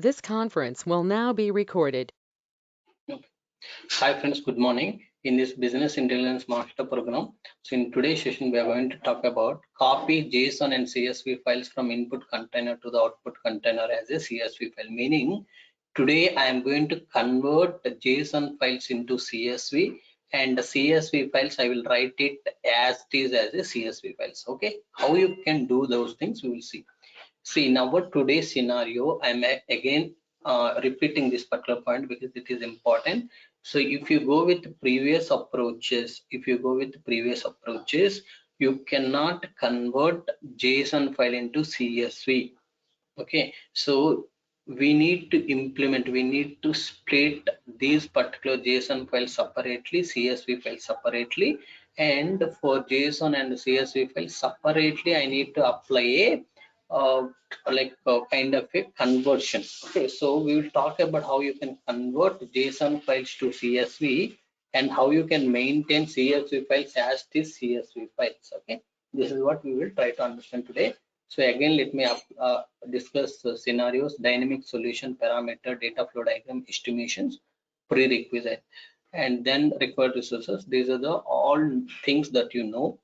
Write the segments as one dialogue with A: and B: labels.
A: This conference will now be recorded.
B: Hi friends, good morning. In this Business Intelligence Master program, so in today's session, we are going to talk about copy JSON and CSV files from input container to the output container as a CSV file. Meaning, today I am going to convert the JSON files into CSV, and the CSV files I will write it as it is as a CSV files. Okay, how you can do those things we will see. See, in our today's scenario, I'm again repeating this particular point because it is important. So if you go with previous approaches, you cannot convert JSON file into CSV. Okay, so we need to split these particular JSON files separately, CSV files separately, and for JSON and CSV files separately, I need to apply a kind of a conversion. Okay, so we will talk about how you can convert JSON files to CSV and how you can maintain CSV files as these CSV files. Okay, this is what we will try to understand today. So again, let me discuss scenarios, dynamic solution, parameter, data flow diagram, estimations, prerequisite, and then required resources. These are the all things that you know.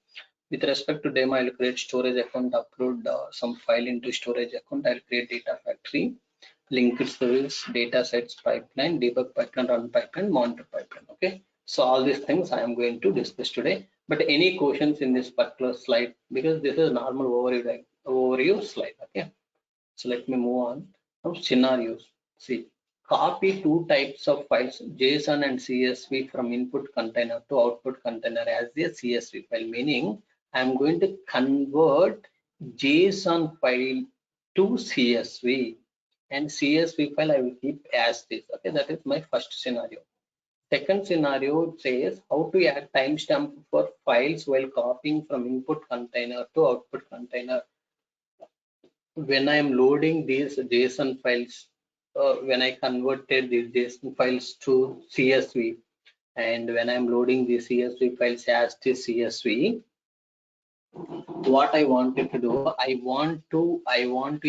B: With respect to demo, I'll create storage account, upload some file into storage account. I'll create data factory, linked service, data sets pipeline, debug pipeline, run pipeline, monitor pipeline. Okay, so all these things I am going to discuss today. But any questions in this particular slide, because this is normal overview slide. Okay, so let me move on. Now scenarios. See, copy two types of files, JSON and CSV, from input container to output container as a CSV file. Meaning, I'm going to convert JSON file to CSV, and CSV file I will keep as this. Okay, that is my first scenario. Second scenario says how to add timestamp for files while copying from input container to output container. When I am loading these JSON files, when I converted these JSON files to CSV, and when I'm loading the CSV files as the CSV, what I wanted to do, I want to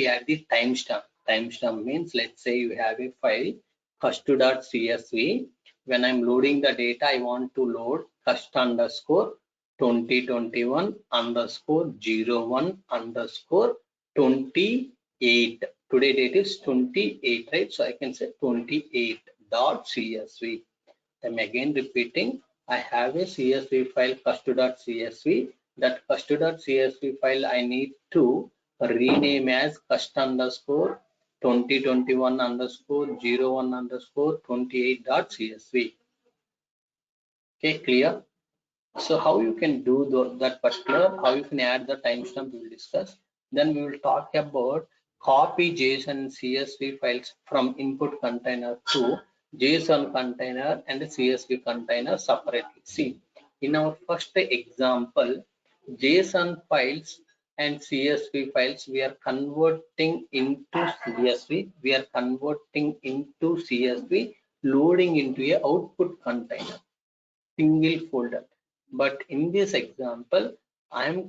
B: add the timestamp. Timestamp means, let's say you have a file cust.csv. When I'm loading the data, I want to load cust underscore 2021 underscore 01 underscore 28. Today date is 28, right? So I can say 28.csv. I'm again repeating, I have a CSV file cust.csv. That cust.csv file I need to rename as cust underscore 2021 underscore 01 underscore 28.csv. Okay, clear? So how you can do that particular, how you can add the timestamp, we will discuss. Then we will talk about copy JSON CSV files from input container to JSON container and CSV container separately. See, in our first example, JSON files and CSV files we are converting into CSV. We are converting into CSV, loading into a output container, single folder. But in this example, I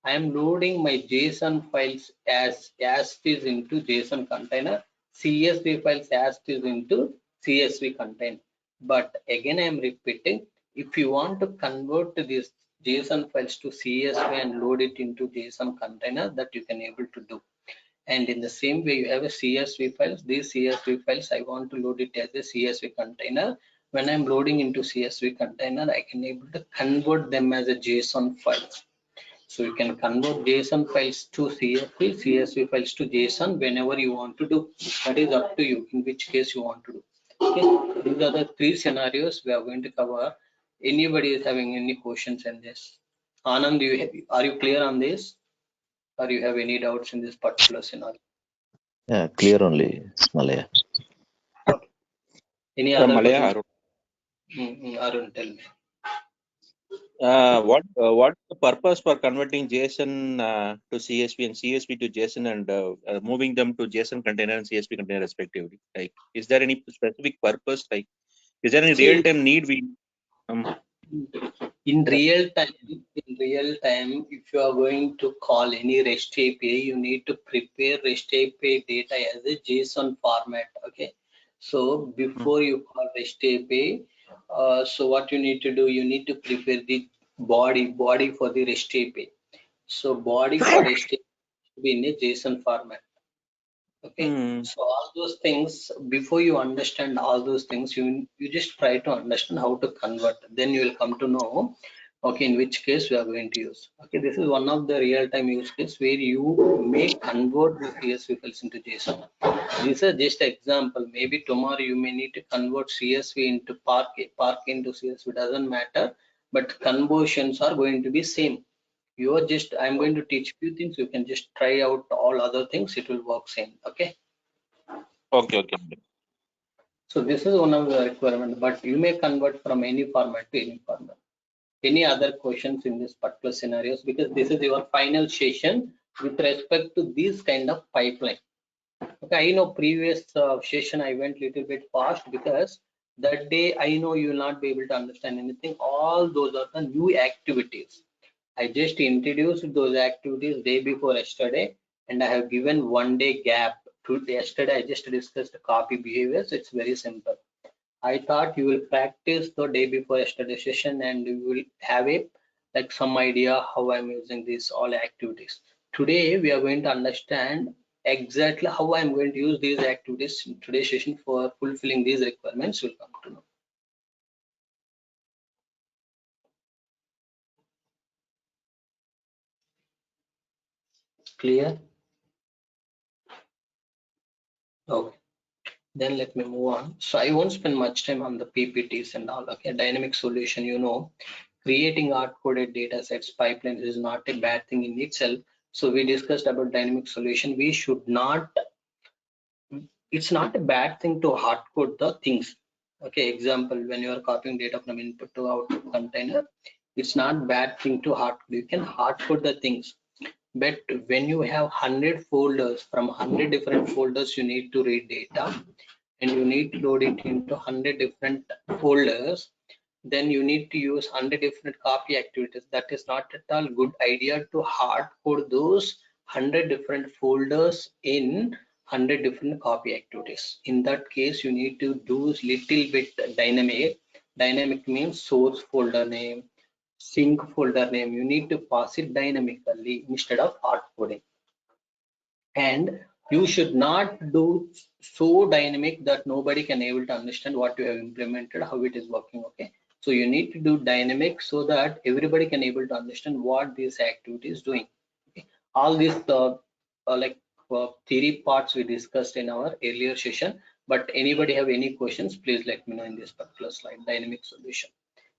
B: am loading my JSON files as is into JSON container, CSV files as is into CSV container. But again, I am repeating, if you want to convert these JSON files to CSV and load it into JSON container, that you can able to do. And in the same way, you have a CSV files. These CSV files, I want to load it as a CSV container. When I'm loading into CSV container, I can able to convert them as a JSON files. So you can convert JSON files to CSV, CSV files to JSON whenever you want to do. That is up to you in which case you want to do. Okay, these are the three scenarios we are going to cover. Anybody is having any questions in this? Anand, are you clear on this? Or you have any doubts in this particular scenario?
C: Yeah, clear only, Malaya.
B: Okay. Any
D: From
B: other
D: Malaya,
B: questions? Arun, tell me.
D: What's the purpose for converting JSON to CSV and CSV to JSON and moving them to JSON container and CSV container respectively? Like, is there any specific purpose? Like, is there any real-time need?
B: In real time, if you are going to call any REST API, you need to prepare REST API data as a JSON format. Okay. So before you call REST API, so what you need to do, you need to prepare the body for the REST API. So body for REST API should be in a JSON format. Okay. So all those things, before you understand all those things, you just try to understand how to convert. Then you will come to know, okay, in which case we are going to use. Okay, this is one of the real-time use case where you may convert the CSV files into JSON. These are just example. Maybe tomorrow you may need to convert CSV into Parquet into CSV, doesn't matter, but conversions are going to be same. You are just, I'm going to teach few things, you can just try out all other things, it will work same. Okay.
D: Okay.
B: So this is one of the requirement, but you may convert from any format to any format. Any other questions in this particular scenarios, because this is your final session with respect to this kind of pipeline. Okay, I know previous session I went little bit fast because that day I know you will not be able to understand anything. All those are the new activities. I just introduced those activities day before yesterday, and I have given 1 day gap. Yesterday I just discussed copy behaviors. It's very simple. I thought you will practice the day before yesterday session and you will have a like some idea how I'm using these all activities. Today we are going to understand exactly how I'm going to use these activities in today's session for fulfilling these requirements. We'll come to know. Clear? Okay. Then let me move on. So I won't spend much time on the PPTs and all. Okay, dynamic solution, you know, creating hard-coded data sets pipelines is not a bad thing in itself. So we discussed about dynamic solution. We should not, it's not a bad thing to hard code the things. Okay, example, when you are copying data from input to output container, it's not bad thing to hard code. You can hard code the things. But when you have 100 folders, from 100 different folders, you need to read data and you need to load it into 100 different folders, then you need to use 100 different copy activities. That is not at all good idea to hard code those 100 different folders in 100 different copy activities. In that case, you need to do little bit dynamic. Dynamic means source folder name, sync folder name. You need to pass it dynamically instead of hard coding. And you should not do so dynamic that nobody can able to understand what you have implemented, how it is working. Okay, so you need to do dynamic so that everybody can able to understand what this activity is doing. Okay. All these theory parts we discussed in our earlier session, but anybody have any questions, please let me know in this particular slide. Dynamic solution,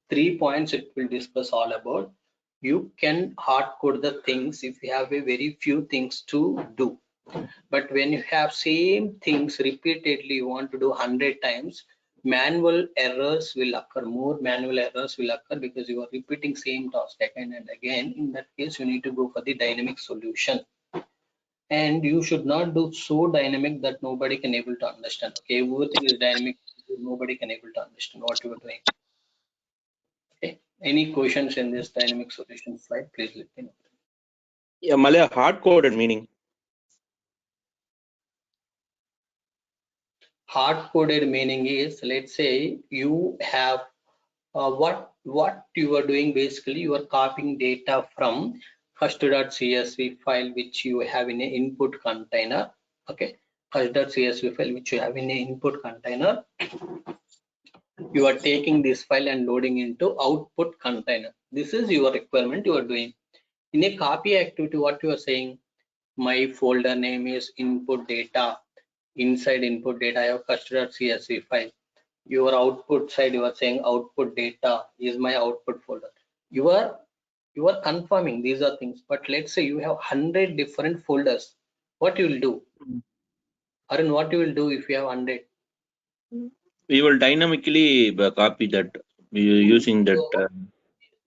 B: 3 points it will discuss all about. You can hard code the things if you have a very few things to do. But when you have same things repeatedly, you want to do 100 times, manual errors will occur. More manual errors will occur because you are repeating same task again and again. In that case, you need to go for the dynamic solution. And you should not do so dynamic that nobody can able to understand. Okay, everything is dynamic, nobody can able to understand what you are doing. Okay, any questions in this dynamic solution slide, please let me know.
D: Yeah, Malaya, hard coded meaning.
B: Hard coded meaning is, let's say you have what you are doing, basically you are copying data from first.csv file which you have in an input container. Okay, first.csv file which you have in an input container, you are taking this file and loading into output container. This is your requirement you are doing. In a copy activity, what you are saying, my folder name is input data. Inside input data, I have custard.csv file. Your output side, you are saying output data is my output folder. You are confirming these are things. But let's say you have 100 different folders. What you will do? Arun, what you will do if you have 100?
D: We will dynamically copy that using that.
B: So,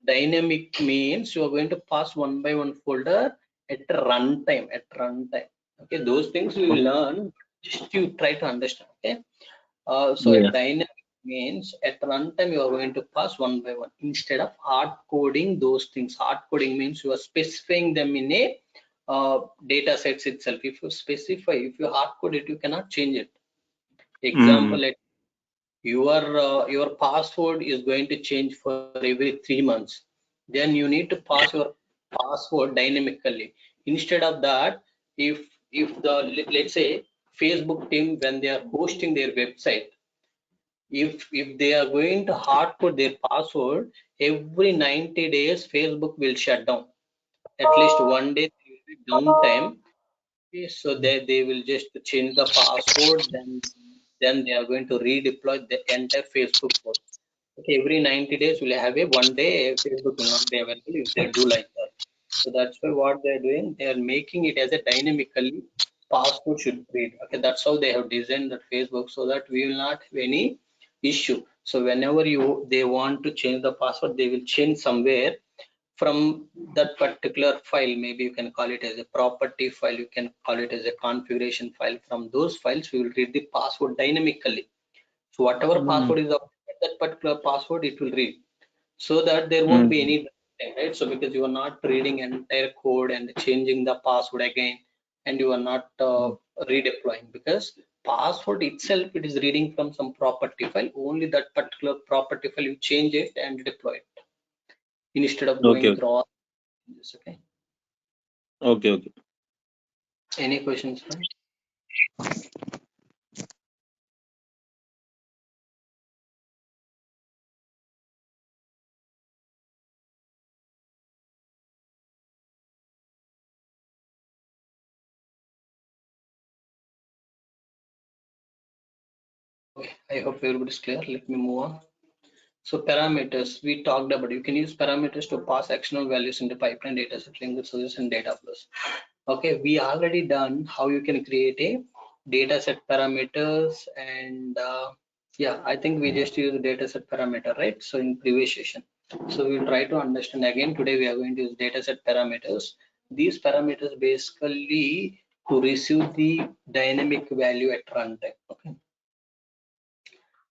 B: dynamic means you are going to pass one by one folder at runtime. Okay, those things we will learn. Just you try to understand. Okay, so
D: Yeah.
B: a dynamic means at runtime you are going to pass one by one instead of hard coding those things. Hard coding means you are specifying them in a data sets itself. If you specify, if you hard code it, you cannot change it. Example, your password is going to change for every 3 months. Then you need to pass your password dynamically. Instead of that, if the, let's say, Facebook team, when they are hosting their website, if they are going to hard code their password, every 90 days Facebook will shut down. At least one day downtime. Okay, so they will just change the password, then they are going to redeploy the entire Facebook code. Okay, every 90 days we'll have a one day Facebook will not be available if they do like that. So that's why what they're doing, they are making it as a dynamically password should read. Okay, that's how they have designed that Facebook, so that we will not have any issue. So whenever they want to change the password, they will change somewhere from that particular file. Maybe you can call it as a property file, you can call it as a configuration file. From those files we will read the password dynamically. So whatever password is up, that particular password it will read, so that there won't be any thing, right? So because you are not reading entire code and changing the password again, and you are not redeploying, because password itself it is reading from some property file. Only that particular property file you change it and deploy it instead of going
D: Okay.
B: through all this. Okay.
D: Okay.
B: Any questions? Okay, I hope everybody is clear. Let me move on. So parameters, we talked about, you can use parameters to pass actionable values into pipeline, data set, linked sources, and data flows. Okay, we already done how you can create a data set parameters, and yeah, I think we just use the data set parameter, right? So in previous session, so we'll try to understand again. Today we are going to use data set parameters. These parameters basically to receive the dynamic value at runtime. Okay,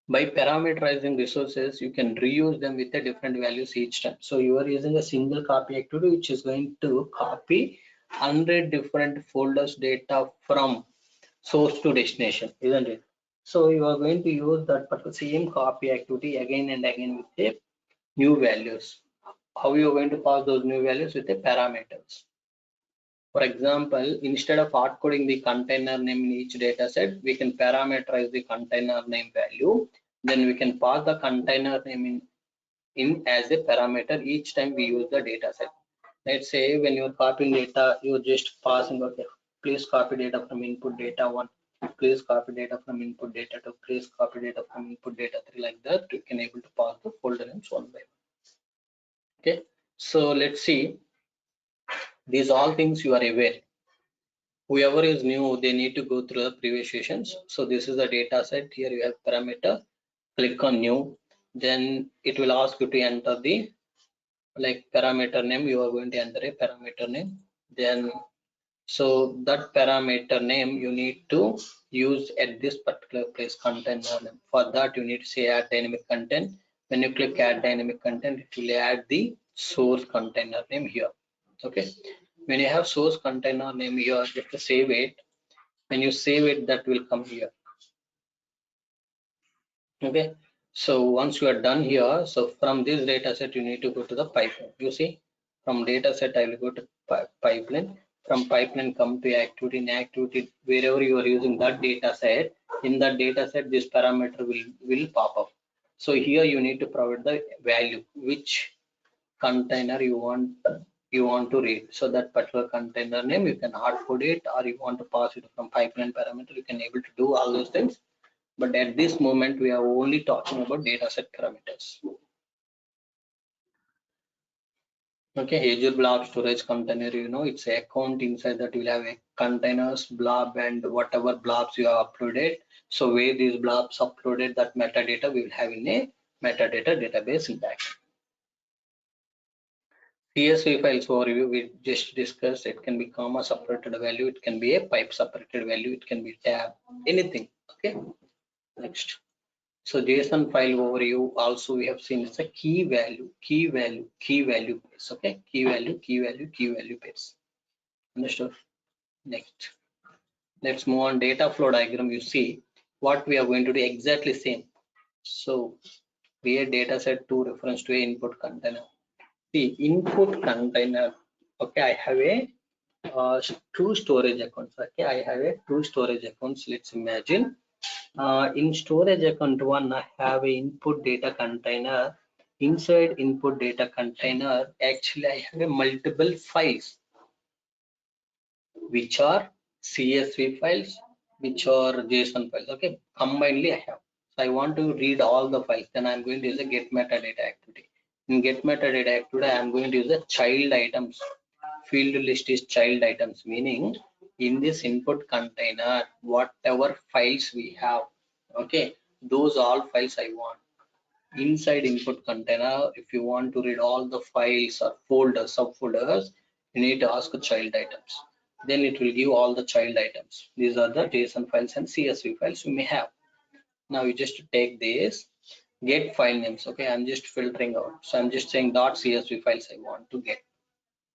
B: by parameterizing resources, you can reuse them with the different values each time. So you are using a single copy activity which is going to copy 100 different folders data from source to destination, isn't it? So you are going to use that particular same copy activity again and again with the new values. How you are going to pass those new values with the parameters? For example, instead of hard coding the container name in each data set, we can parameterize the container name value. Then we can pass the container name in as a parameter each time we use the data set. Let's say when you're copying data, you're just passing, okay, please copy data from input data 1, please copy data from input data 2, please copy data from input data 3, like that. You can able to pass the folder names one by one. Okay, so let's see. These all things you are aware. Whoever is new, they need to go through the previous sessions. So this is the data set. Here you have parameter. Click on new. Then it will ask you to enter the parameter name. You are going to enter a parameter name. Then so that parameter name you need to use at this particular place, container name. For that you need to say add dynamic content. When you click add dynamic content, it will add the source container name here. Okay, when you have source container name here, you have to save it. When you save it, that will come here. Okay, so once you are done here, so from this data set you need to go to the pipeline. You see, from data set I will go to pipeline. From pipeline come to activity. In activity, wherever you are using that data set, in that data set this parameter will pop up. So here you need to provide the value which container you want to read. So that particular container name you can hard code it, or you want to pass it from pipeline parameter, you can able to do all those things. But at this moment we are only talking about data set parameters. Okay, Azure Blob Storage Container, it's a account. Inside that you'll have a containers, blob, and whatever blobs you have uploaded. So where these blobs uploaded, that metadata we will have in a metadata database in back. CSV files overview we just discussed. It can be comma separated value, it can be a pipe separated value, it can be tab, anything. Okay, next. So JSON file overview also we have seen it's a key value pairs. Okay, key value pairs. Understood? Next, let's move on. Data flow diagram. You see what we are going to do exactly same. So create data set to reference to a input container. The input container. Okay, I have a two storage accounts. Okay, I have a two storage accounts. Let's imagine in storage account one, I have a input data container. Inside input data container, actually I have a multiple files, which are CSV files, which are JSON files. Okay, combinedly I have. So I want to read all the files. Then I'm going to use a get metadata activity. In get metadata activity, I'm going to use a child items. Field list is child items, meaning in this input container, whatever files we have, okay, those all files I want. Inside input container, if you want to read all the files or folders, subfolders, you need to ask child items. Then it will give all the child items. These are the JSON files and CSV files you may have. Now you just take this, get file names. Okay, I'm just filtering out. So I'm just saying .csv files I want to get.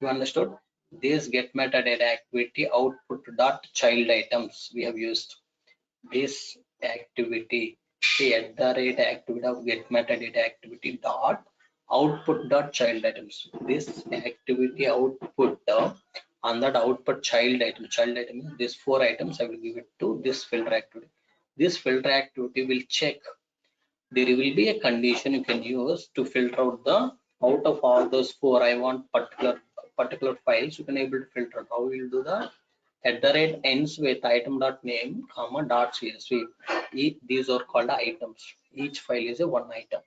B: You understood? This get metadata activity output dot child items we have used. This activity at the rate activity of get metadata activity dot output dot child items. This activity output on that output child item. Child item is these four items. I will give it to this filter activity. This filter activity will check. There will be a condition you can use to filter out the out of all those four. I want particular files. You can able to filter. How will you do that? At the rate ends with item dot name comma dot csv. These are called items. Each file is a one item.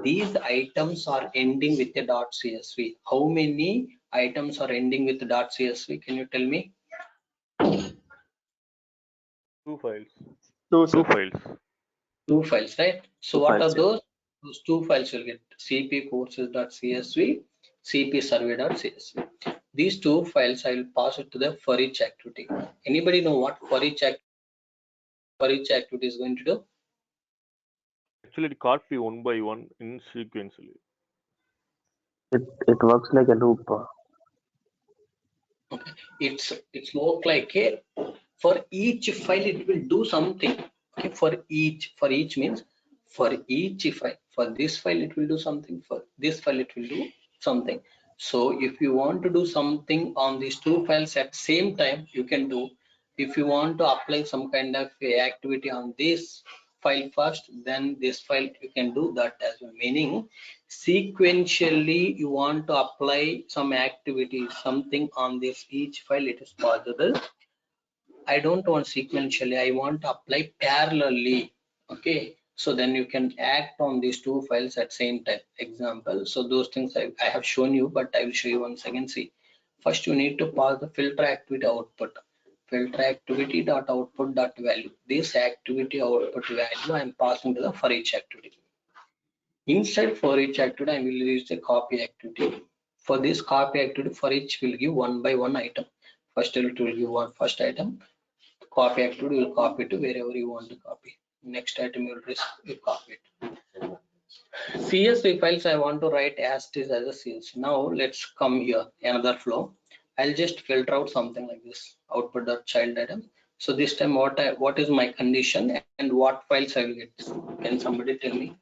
B: These items are ending with a dot csv. How many items are ending with dot csv? Can you tell me?
E: Two files.
F: Two
E: Two files.
B: Two files, right? So
F: Two
B: what
F: files,
B: are those? Those two files you'll get cp courses.csv, cp survey.csv. These two files I will pass it to the for each activity. Anybody know what for each activity is going to do?
E: Actually, it copy one by one in sequentially.
F: It works like a loop.
B: It's more like a for each file it will do something. Okay, for each means for each file. For this file it will do something. For this file it will do something. So if you want to do something on these two files at same time, you can do. If you want to apply some kind of activity on this file first, then this file you can do that as well. Meaning sequentially you want to apply some activity, something on this each file, it is possible. I don't want sequentially, I want to apply parallelly. Okay, so then you can act on these two files at same time. Example, so those things I have shown you, but I will show you once again. See, first you need to pass the filter activity output. Filter activity dot output dot value. This activity output value I am passing to the for each activity. Inside for each activity, I will use the copy activity. For this copy activity, for each will give one by one item. First it will give one first item. Copy activity will copy to wherever you want to copy. Next item you will copy it. CSV files I want to write as it is as a CSV. Now let's come here another flow. I'll just filter out something like this output dot child item. So this time what is my condition and what files I will get? Can somebody tell me?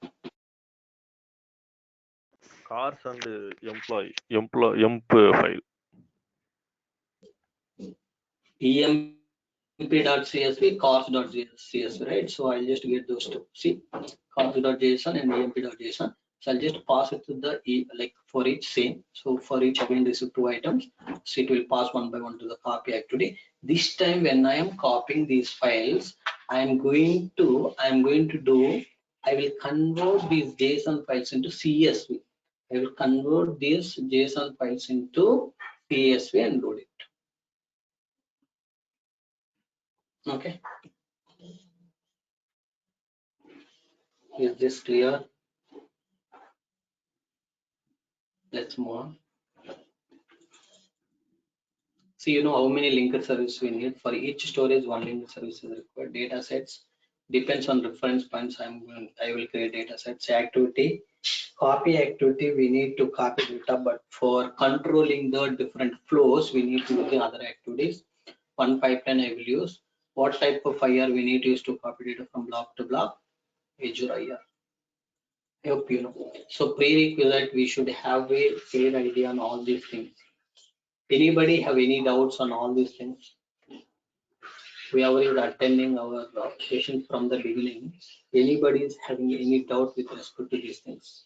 E: Cars and emp file.
B: emp.csv, cars.csv, right? So I'll just get those two. See, cars.json and emp.json. So I'll just pass it to the like for each same. So for each again receive two items. So it will pass one by one to the copy activity. This time when I am copying these files, I will convert these JSON files into CSV. I will convert these JSON files into CSV and load it. Okay. Is this clear? Let's move on. So you know how many linker services we need. For each storage, one linker service is required. Data sets, Depends on reference points. I will create data sets. Activity, copy activity, we need to copy data, but for controlling the different flows, we need to use the other activities. One pipeline I will use. What type of IR we need to use to copy data from block to block? Azure IR. I hope you know. So prerequisite, we should have a clear idea on all these things. Anybody have any doubts on all these things? Whoever is attending our session from the beginning, anybody is having any doubt with respect to these things?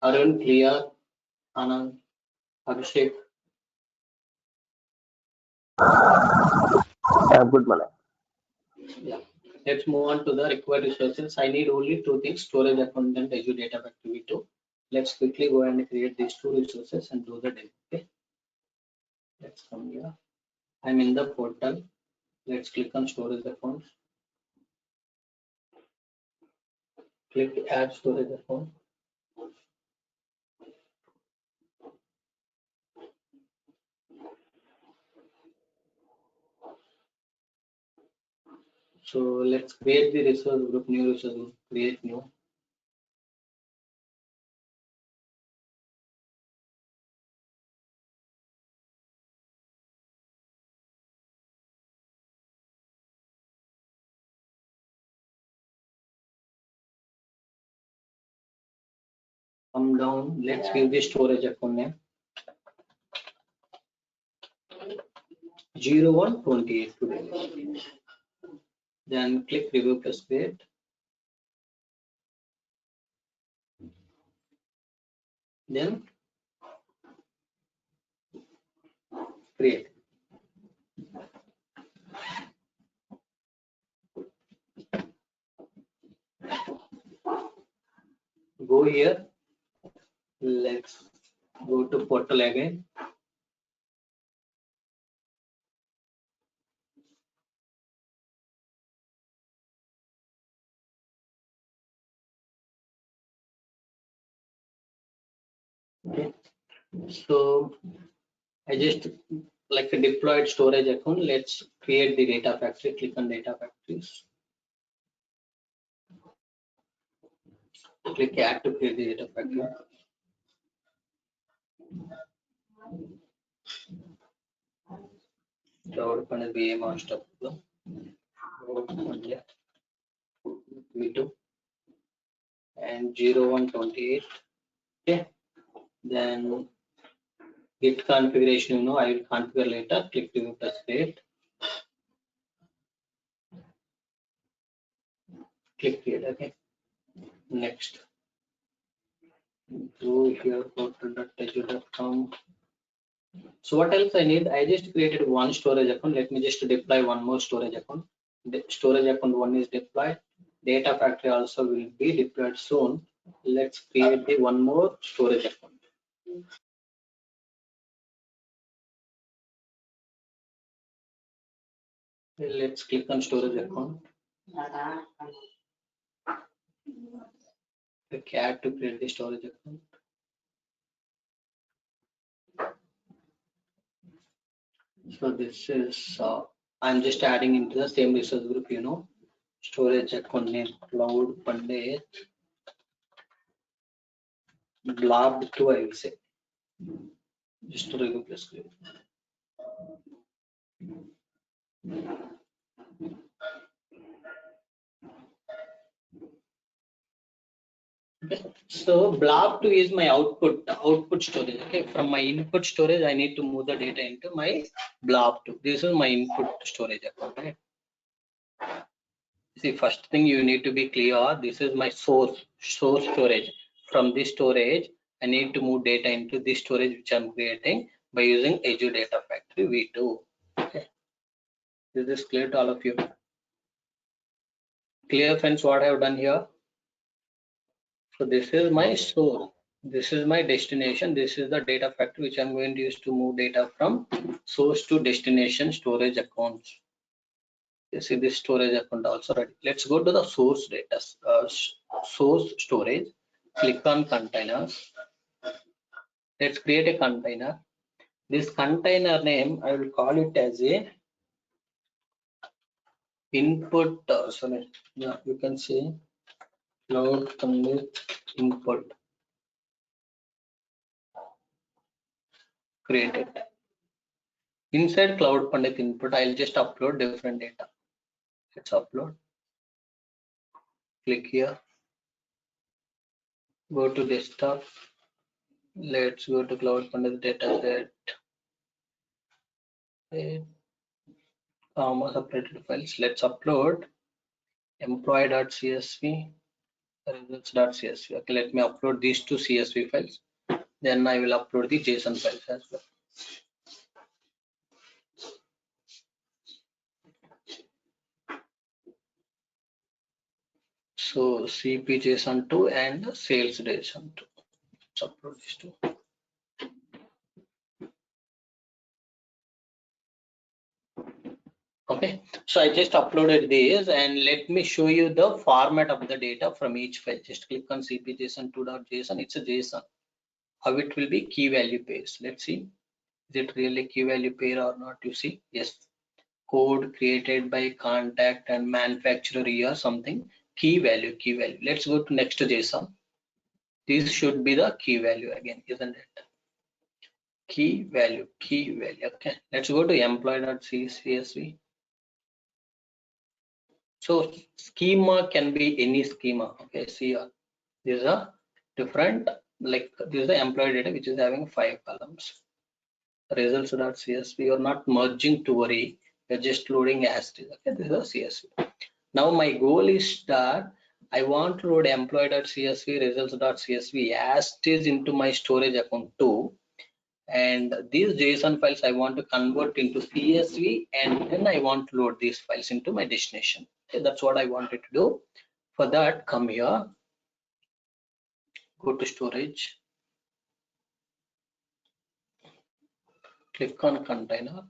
B: Arun, clear? Anand, Abhishek?
F: I'm good, Malay.
B: Yeah. Let's move on to the required resources. I need only two things: storage account and Azure Data Factory 2. Let's quickly go and create these two resources and do the demo. Okay. Let's come here. I'm in the portal. Let's click on storage account. Click add storage account. So let's create the resource group, new resource group, create new. Come down, let's give the storage account name 0128 today. Then click review plus create. Then create. Go here. Let's go to portal again. Okay. So I just like a deployed storage account. Let's create the data factory. Click on data factories. Click add to create the data factory. So open a VM master. V2 and 0128. Okay. Then Git configuration, I will configure later. Click to plus create. Click create. Okay. Next. Go here, portal.azure.com. So what else I need? I just created one storage account. Let me just deploy one more storage account. The storage account one is deployed. Data factory also will be deployed soon. Let's create the one more storage account. Let's click on storage account. Click add to create the storage account. So this is I'm just adding into the same resource group, storage account name Cloud Pandit blob 2, I will say, just to review plus create. Okay. So blob 2 is my output storage. Okay, from my input storage I need to move the data into my blob 2. This is my input storage account. Right? See, first thing you need to be clear, this is my source storage. From this storage I need to move data into this storage which I'm creating by using Azure Data Factory V2. Okay. Is this clear to all of you? Clear, friends, what I have done here? So this is my source, this is my destination, this is the data factory which I'm going to use to move data from source to destination storage accounts. You see this storage account also ready. Let's go to the source data, source storage. Click on containers. Let's create a container. This container name, I will call it as a input, sorry, yeah, you can say Cloud Pandit input created. Inside Cloud Pandit input, I'll just upload different data. Let's upload. Click here. Go to desktop. Let's go to Cloud Pandit dataset. Separated files. Let's upload employee.csv, results.csv. Okay, let me upload these two CSV files. Then I will upload the JSON files as well. So CP JSON2 and sales JSON2. Let's upload these two. Okay, so I just uploaded these, and let me show you the format of the data from each file. Just click on cpjson2.json. It's a JSON. How it will be key value pairs. Let's see, is it really key value pair or not? You see, yes, code created by contact and manufacturer or something. Key value. Let's go to next JSON. This should be the key value again, isn't it? Key value. Okay, let's go to employee.csv. So schema can be any schema. Okay, see here, these are different, like this is the employee data which is having 5 columns. Results.csv, you're not merging to worry, you're just loading as it is. Okay, this is a CSV. Now my goal is that I want to load employee.csv, results.csv as it is into my storage account too. And these JSON files I want to convert into CSV, and then I want to load these files into my destination. Okay, that's what I wanted to do. For that, come here, go to storage, click on container,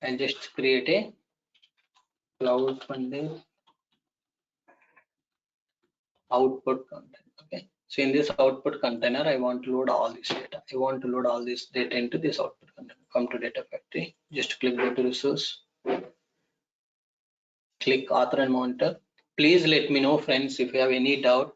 B: and just create a Cloud Pandit output container. Okay, so in this output container, I want to load all this data. I want to load all this data into this output container. Come to data factory, just click go to resource, click author and monitor. Please let me know, friends, if you have any doubt.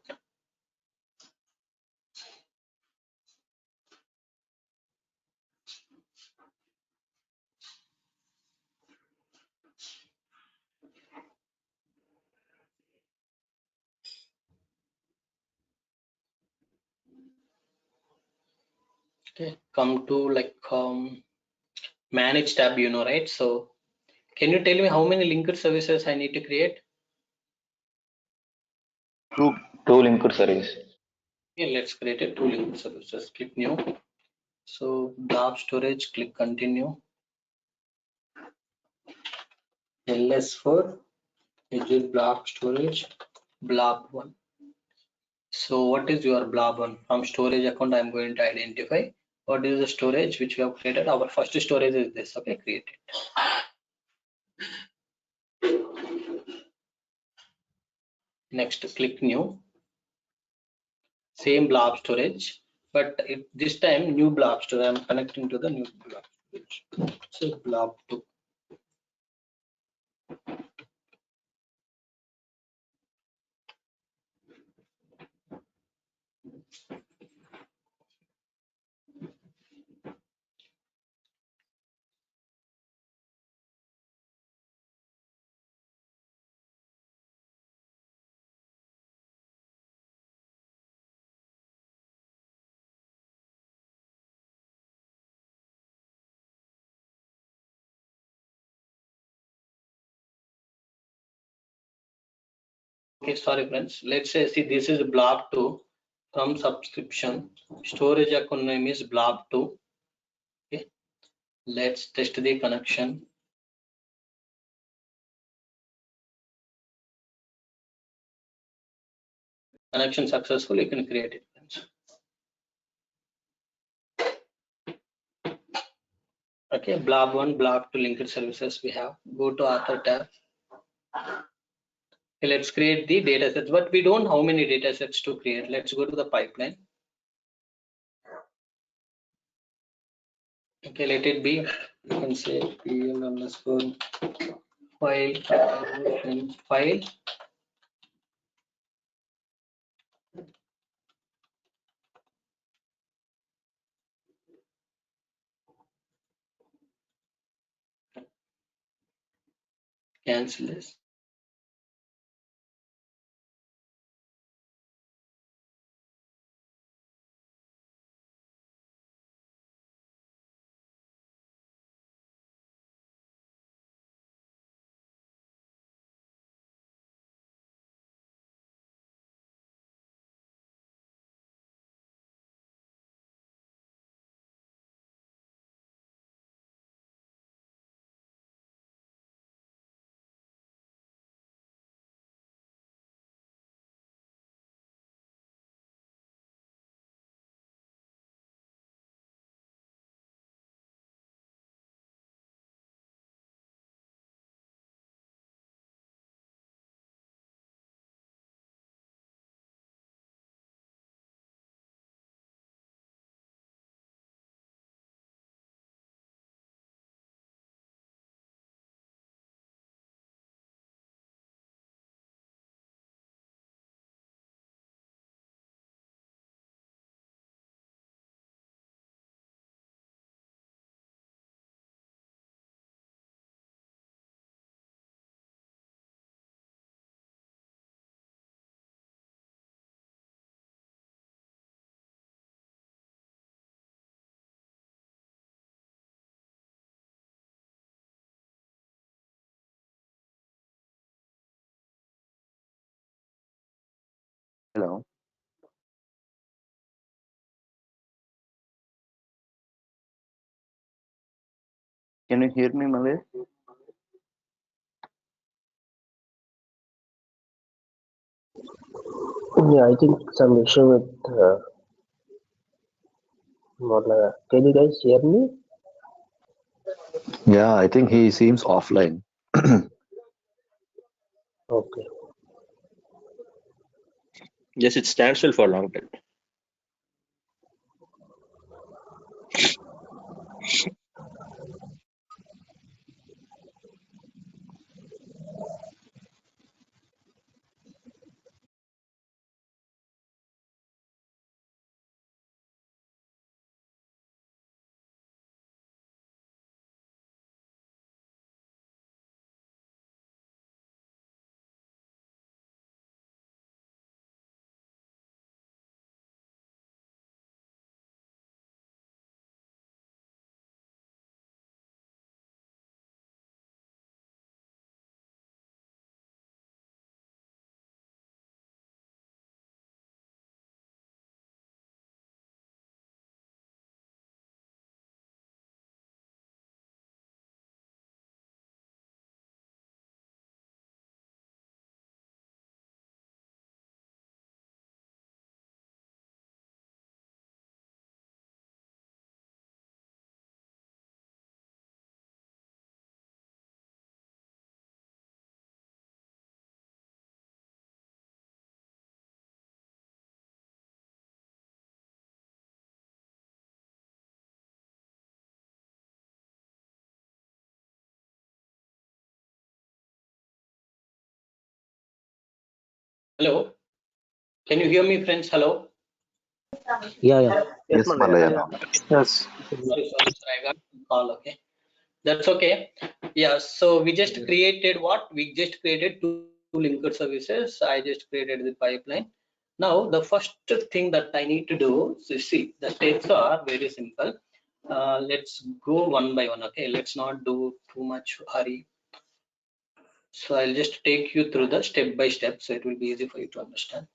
B: Okay, come to like manage tab, you know, right? So can you tell me how many linked services I need to create?
F: Two linked service.
B: Okay, let's create a 2 linked services. Click new. So blob storage, click continue. LS4, Azure blob storage, blob1. So what is your blob1? From storage account, I'm going to identify what is the storage which we have created. Our first storage is this. Okay, create it. Next, click new. Same blob storage, but this time new blob storage. I'm connecting to the new blob storage. So blob2. Okay, sorry friends. Let's say, see, this is blob2 from subscription. Storage account name is blob2. Okay, let's test the connection. Connection successful. You can create it, friends. Okay, blob1, blob2 linked services we have. Go to author tab. Okay, let's create the data sets, but we don't know how many data sets to create. Let's go to the pipeline. Okay, let it be. You can say pl underscore file cancel this.
F: Hello. Can you hear me, Malay?
G: Yeah, I think some issue with Modlaga. Can you guys hear me?
C: Yeah, I think he seems offline.
G: Okay.
D: Yes, it stands still for a long time.
B: Hello, can you hear me, friends? Hello.
G: Yeah.
F: Yes,
C: Yes, Malaya.
F: Malaya.
C: Now.
F: Yes.
B: Sorry, I got a call. Okay, that's okay. Yeah, so we just created what? We just created two linker services. I just created the pipeline. Now, the first thing that I need to do, so see, the steps are very simple. Let's go one by one. Okay, let's not do too much hurry. So I'll just take you through the step by step, so it will be easy for you to understand.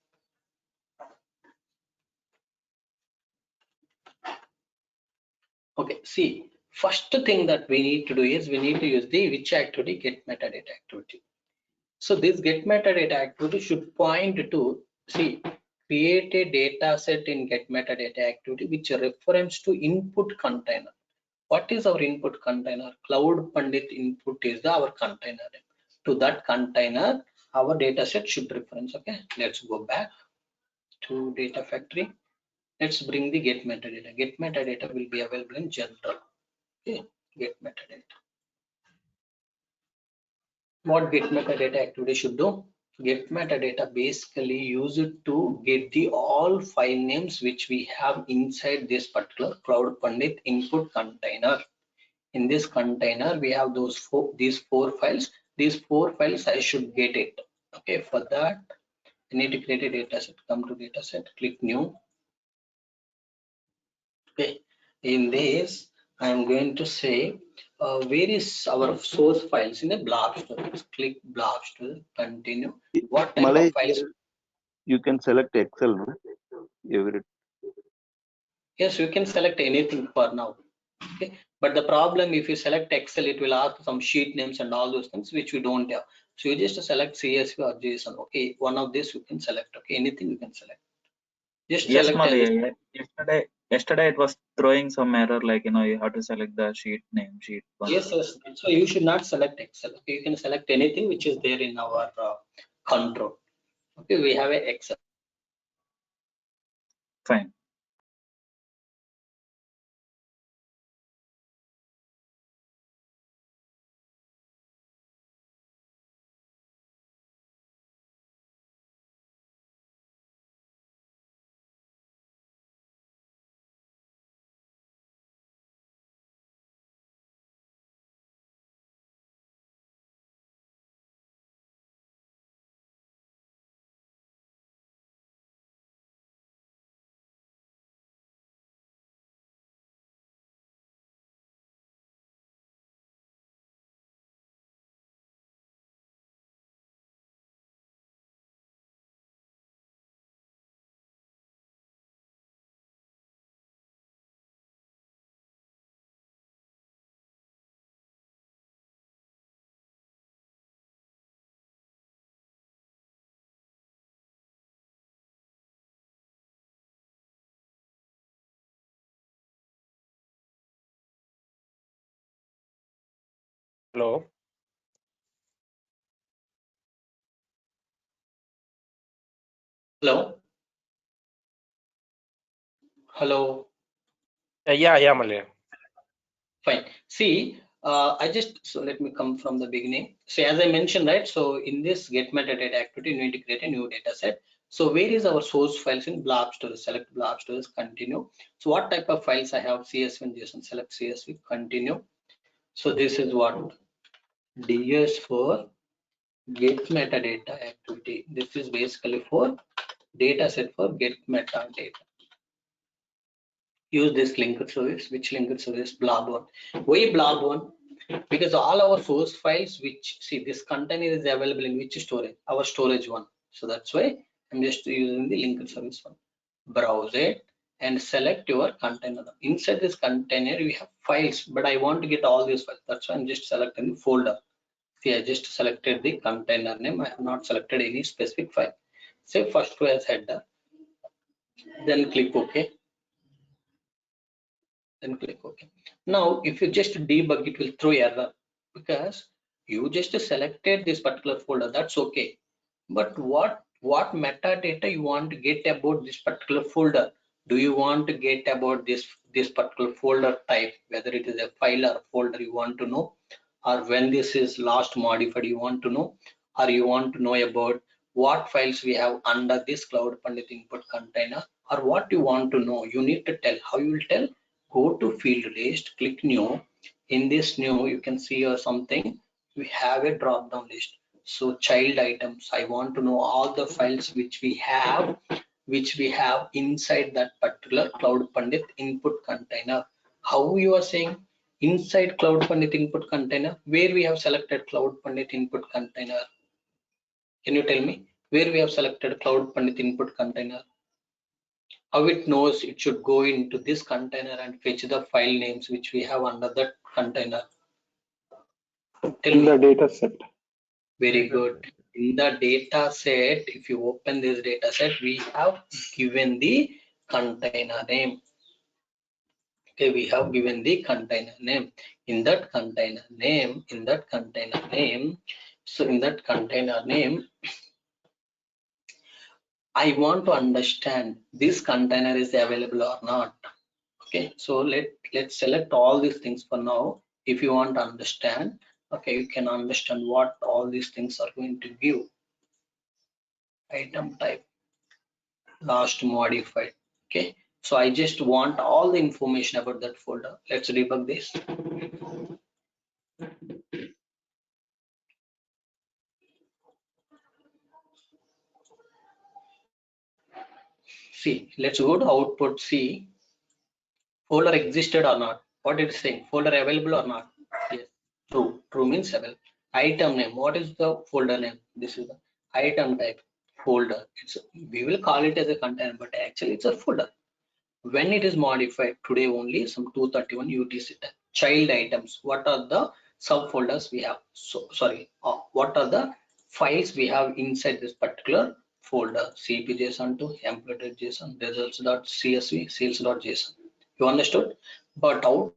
B: Okay, see, first thing that we need to do is we need to use the which activity, get metadata activity. So this get metadata activity should point to, see, create a data set in get metadata activity which reference to input container. What is our input container? Cloud Pandit input is our container. To that container, our data set should reference. Okay, let's go back to data factory. Let's bring the get metadata. Get metadata will be available in general. Okay, get metadata. What get metadata activity should do? Get metadata basically use it to get the all file names which we have inside this particular Cloud Pandit input container. In this container, we have these four files. These four files I should get it. Okay, for that I need to create a data set. Come to data set, click new. Okay, in this I am going to say where is our source files in the blob storage. Click blob storage, continue. What type
F: Malay,
B: of files?
F: you can select Excel, no? Every
B: Yes, you can select anything for now. Okay, but the problem, if you select Excel, it will ask some sheet names and all those things which we don't have. So you just select CSV or JSON. Okay, one of this you can select. Okay, anything you can select. Just
H: Yes,
B: select
H: Mali. Yesterday it was throwing some error, like, you have to select the sheet name, sheet one.
B: Yes. So you should not select Excel. Okay, you can select anything which is there in our control. Okay, we have a Excel.
H: Fine.
E: Hello.
B: Hello. Hello.
E: Yeah, Malay.
B: Fine. See, so let me come from the beginning. So as I mentioned, right? So in this get metadata activity, you need to create a new data set. So where is our source files in blob storage? Select blob storage, continue. So what type of files I have? CSV and JSON. Select CSV, continue. So this is what DS for get metadata activity. This is basically for data set for get metadata. Use this linked service. Which linked service? Blob one. Why blob one? Because all our source files, which see this container is available in which storage? Our storage one. So that's why I'm just using the linked service one. Browse it and select your container. Inside this container we have files, but I want to get all these files. That's why I'm just selecting the folder. See, I just selected the container name. I have not selected any specific file. Say first row as header, then click OK. Then click OK. Now, if you just debug, it will throw error because you just selected this particular folder. That's okay. But what metadata you want to get about this particular folder? Do you want to get about this particular folder type, whether it is a file or folder you want to know, or when this is last modified you want to know, or you want to know about what files we have under this Cloud Pandit input container, or what you want to know? You need to tell. How you will tell? Go to field list, click new. In this new, you can see something. We have a drop down list. So child items, I want to know all the files which we have inside that particular Cloud Pandit input container. How you are saying inside Cloud Pandit input container? Where we have selected Cloud Pandit input container? Can you tell me where we have selected Cloud Pandit input container? How it knows it should go into this container and fetch the file names which we have under that container?
I: In the data set.
B: Very good. In the data set, if you open this data set, we have given the container name. Okay, we have given the container name. In that container name, so in that container name, I want to understand this container is available or not. Okay, so let's select all these things for now. If you want to understand, okay, you can understand what all these things are going to give. Item type, last modified. Okay, so I just want all the information about that folder. Let's debug this. See, let's go to output. See, folder existed or not. What it is saying, folder available or not? Yes, true. True means available. Item name, what is the folder name? This is the item type, folder. We will call it as a container, but actually it's a folder. When it is modified today only, some 231 UTC time. Child items, what are the subfolders we have? So sorry, what are the files we have inside this particular folder? CPJSON to employee.json, results.csv, sales.json. You understood? But out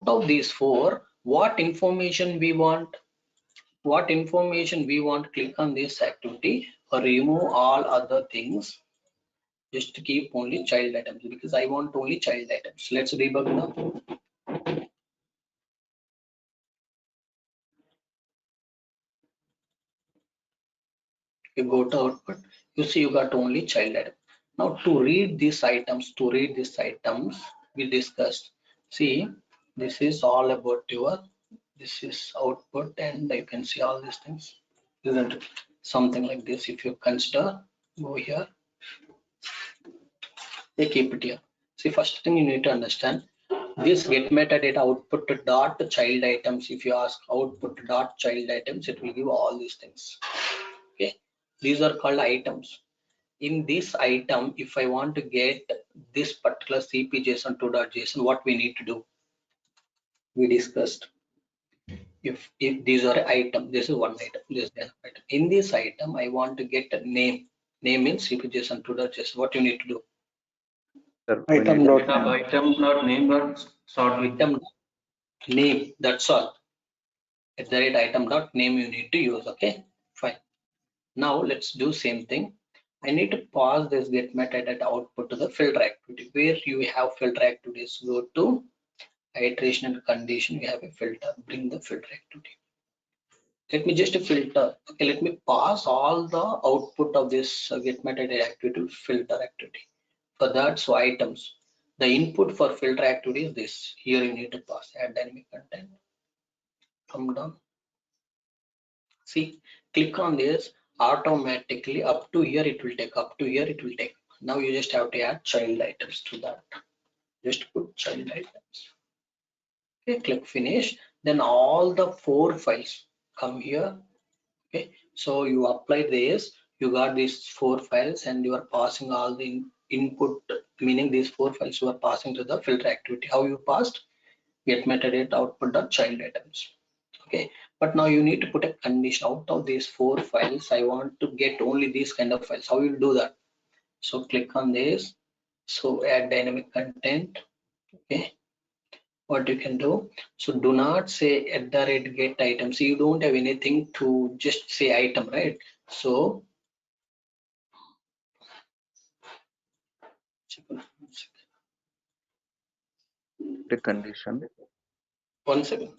B: of these four, what information we want? Click on this activity or remove all other things. Just to keep only child items because I want only child items. Let's debug now. You go to output, you see you got only child item. Now to read these items, we discussed. See, this is all about this is output, and you can see all these things, isn't it? Something like this. If you consider, go here, they keep it here. See, first thing you need to understand, this get metadata output dot child items. If you ask output dot child items, it will give all these things. Okay, these are called items. In this item, if I want to get this particular CPJSON 2.json, what we need to do? We discussed. If these are item, this is one item, this is another item. In this item, I want to get a name. Name means CPJSON 2.json. What you need to do?
I: Item dot name.
H: Item dot name dot sort with
B: Item name. That's all. At the rate item dot name you need to use. Okay, fine. Now let's do same thing. I need to pass this get metadata output to the filter activity. Where you have filter activities, go to iteration and condition. You have a filter. Bring the filter activity. Let me just filter. Okay, let me pass all the output of this get metadata activity to filter activity. For that, so items. The input for filter activity is this. Here you need to pass add dynamic content. Come down. See, click on this. Automatically up to here it will take. Up to here it will take. Now you just have to add child items to that. Just put child items. Okay, click finish. Then all the four files come here. Okay, so you apply this. You got these four files and you are passing all the input, meaning these four files you are passing to the filter activity. How you passed? Get metadata output dot child items. Okay, but now you need to put a condition. Out of these four files, I want to get only these kind of files. How you do that? So click on this. So add dynamic content. Okay, what you can do, so do not say at the rate get item. So you don't have anything to just say item, right? So
F: The condition.
B: one second.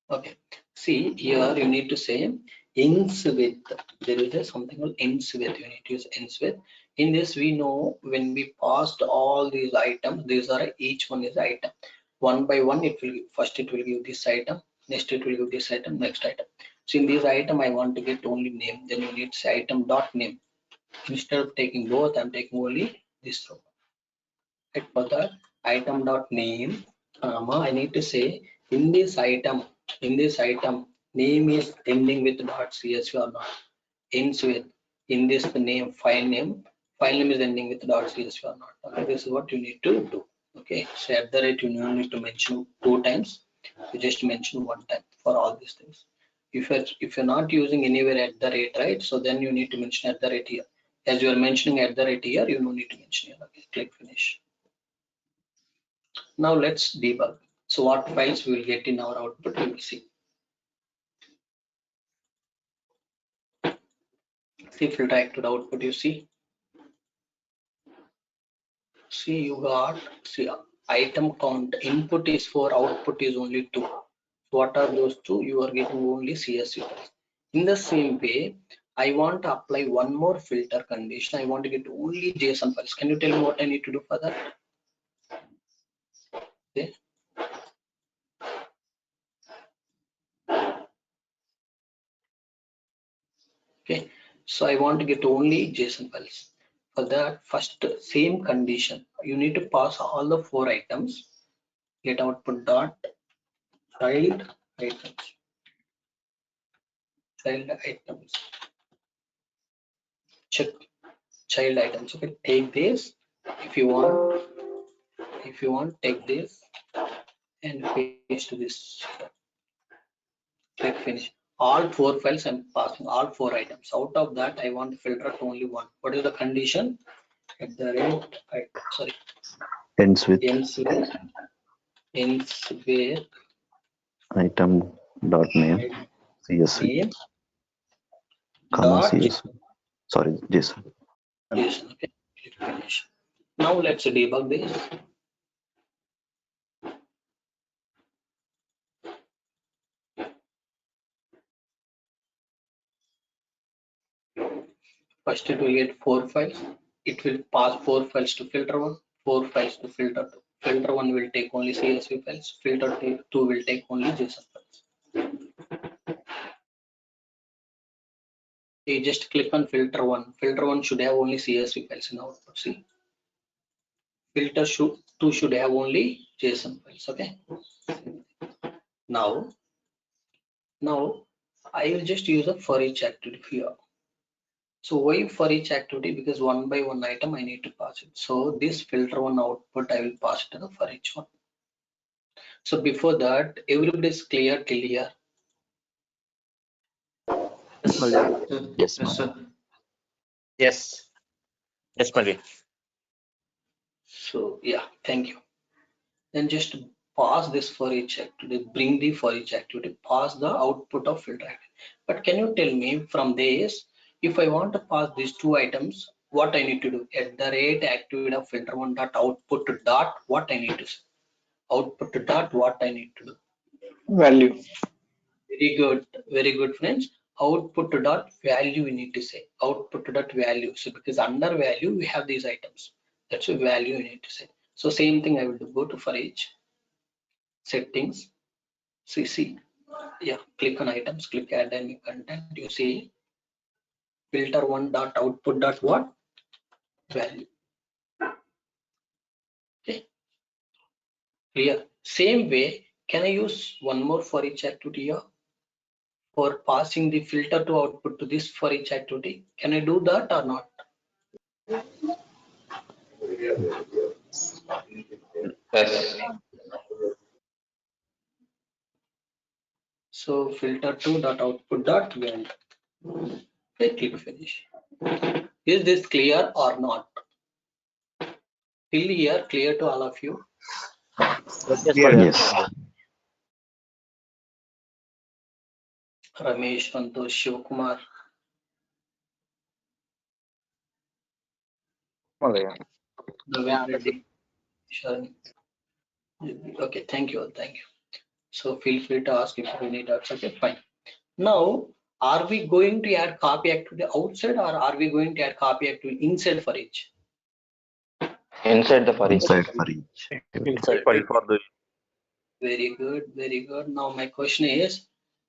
B: Okay, see here you need to say ends with. There is a something called ends with. You need to use ends with. In this we know when we passed all these items, these are each one is item. One by one it will first it will give this item, next it will give this item, next item. So in this item I want to get only name, then you need to say item dot name. Instead of taking both, I'm taking only this row. Right, for that item dot name, I need to say in this item name is ending with .csv or not, ends with. In this name file name is ending with .csv or not. Okay, this is what you need to do. Okay, so at the rate you don't need to mention 2 times, you just mention 1 time for all these things. If you're not using anywhere at the rate, right, so then you need to mention at the rate here. As you are mentioning at the rate here, you don't need to mention here. Okay, click finish. Now let's debug. So what files we will get in our output, we will see. See filter active output, you see. see you got, see item count, input is 4, output is only 2. What are those two? You are getting only CSV files. In the same way, I want to apply one more filter condition. I want to get only JSON files. Can you tell me what I need to do for that? Okay. Okay, so I want to get only JSON files. For that, first same condition, you need to pass all the 4 items. Get output dot child items. Child items. Check child items. Okay, take this. If you want, take this and paste this. Click finish. All 4 files I'm passing, all 4 items. Out of that, I want to filter to only one. What is the condition? At the rate, sorry.
C: Ends with
B: Ends with
C: item dot name CSV
B: name
C: comma
B: dot
C: CSV. Sorry, JSON.
B: JSON. Okay, click finish. Now let's debug this. First it will get 4 files. It will pass 4 files to filter 1, 4 files to filter 2. Filter 1 will take only CSV files. Filter 2 will take only JSON files. You just click on filter 1. Filter 1 should have only CSV files in output. See, filter 2 should have only JSON files. Okay. Now I will just use a for each activity here. So why for each activity? Because one by one item I need to pass it. So this filter 1 output I will pass to the for each one. So before that, everybody is clear till here.
C: Yes,
D: Yes. Yes, Mali.
B: So yeah, thank you. Then just pass this for each activity, bring the for each activity, pass the output of filter activity. But can you tell me from this, if I want to pass these 2 items, what I need to do? At the rate activity of filter 1 dot output dot what I need to say? Output dot what I need to do?
I: Value.
B: Very good, friends. Output dot value we need to say. Output dot value. So because under value we have these items. That's a value you need to say. So same thing I will do. Go to for each settings. CC. Yeah, click on items, click add dynamic content. You see filter 1 dot output dot what? Value. Okay. Clear. Same way, can I use one more for each activity here? For passing the filter to output to this for each activity. Can I do that or not?
I: Yes.
B: So filter 2 dot output dot value. Click finish. Is this clear or not? Till here, clear to all of you?
C: Yes.
B: Ramesh, Santosh, Shivkumar. Naveen Reddy, Sharon. Okay, thank you. So feel free to ask if you have any doubts. Okay, fine. Now, are we going to add copy activity outside or are we going to add copy activity inside for each?
I: Inside the for each.
C: Inside for each.
E: Inside for the
B: Very good. Now my question is,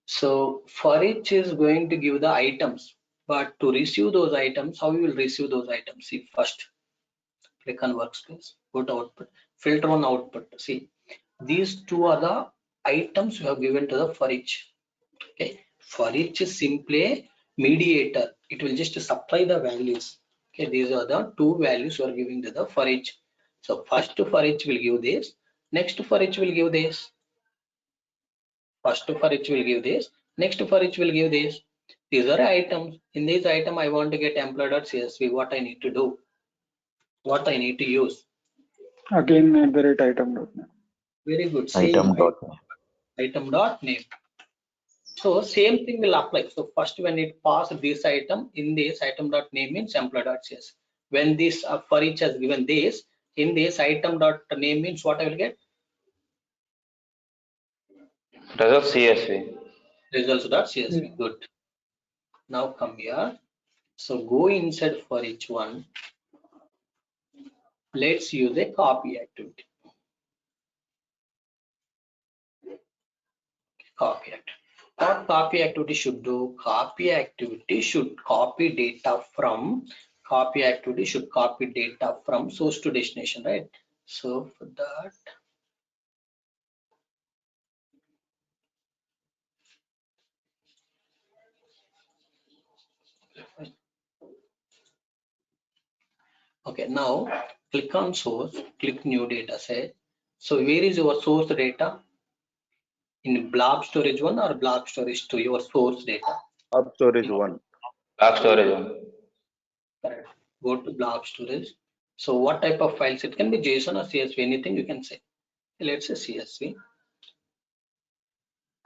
B: so for each is going to give the items, but to receive those items, how you will receive those items? See, first click on workspace, go to output, filter on output. See, these 2 are the items you have given to the for each. Okay, for each is simply a mediator. It will just supply the values. Okay, these are the 2 values you are giving to the for each. So first for each will give this, next for each will give this. First for each will give this, next for each will give this. These are items. In this item, I want to get employee.csv. What I need to do? What I need to use?
I: Again, at the rate item.
B: Very good. Same item dot name. So same thing will apply. So first when it pass this item, in this item dot name means employee.csv. When this for each has given this, In this item dot name means what I will get?
I: Results CSV.
B: Results dot CSV. Good. Now come here. So go inside for each one. Let's use a copy activity. Copy activity. What copy activity should do? Copy activity should copy data from source to destination, right? So for that, okay, now click on source, click new data set. So where is your source data? In blob storage 1 or blob storage 2, your source data?
F: Blob storage 1.
I: Blob storage 1.
B: Correct. Go to blob storage. So what type of files? It can be JSON or CSV, anything you can say. Let's say CSV.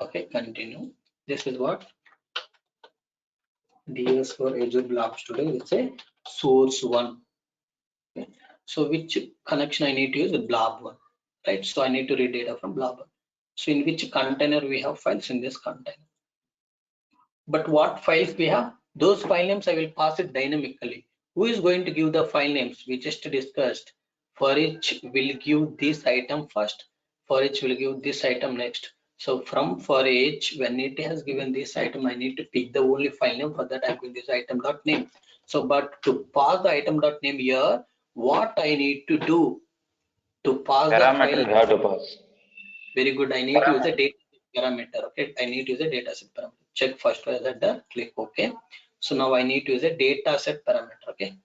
B: Okay, continue. This is what DS for Azure Blob Storage. It's a source 1. Okay. So which connection I need to use? The blob 1, right? So I need to read data from blob 1. So in which container we have files? In this container. But what files we have? Those file names I will pass it dynamically. Who is going to give the file names? We just discussed. For each will give this item first. For each will give this item next. So from for each, when it has given this item, I need to pick the only file name. For that, I'm going to use item dot name. So, but to pass the item dot name here, what I need to do to pass
I: Parameter
B: the
I: you
B: file?
I: have to pass.
B: Very good. I need to use a data parameter. Okay, I need to use a data set parameter. Check first whether click OK. So now I need to use a data set parameter. Okay,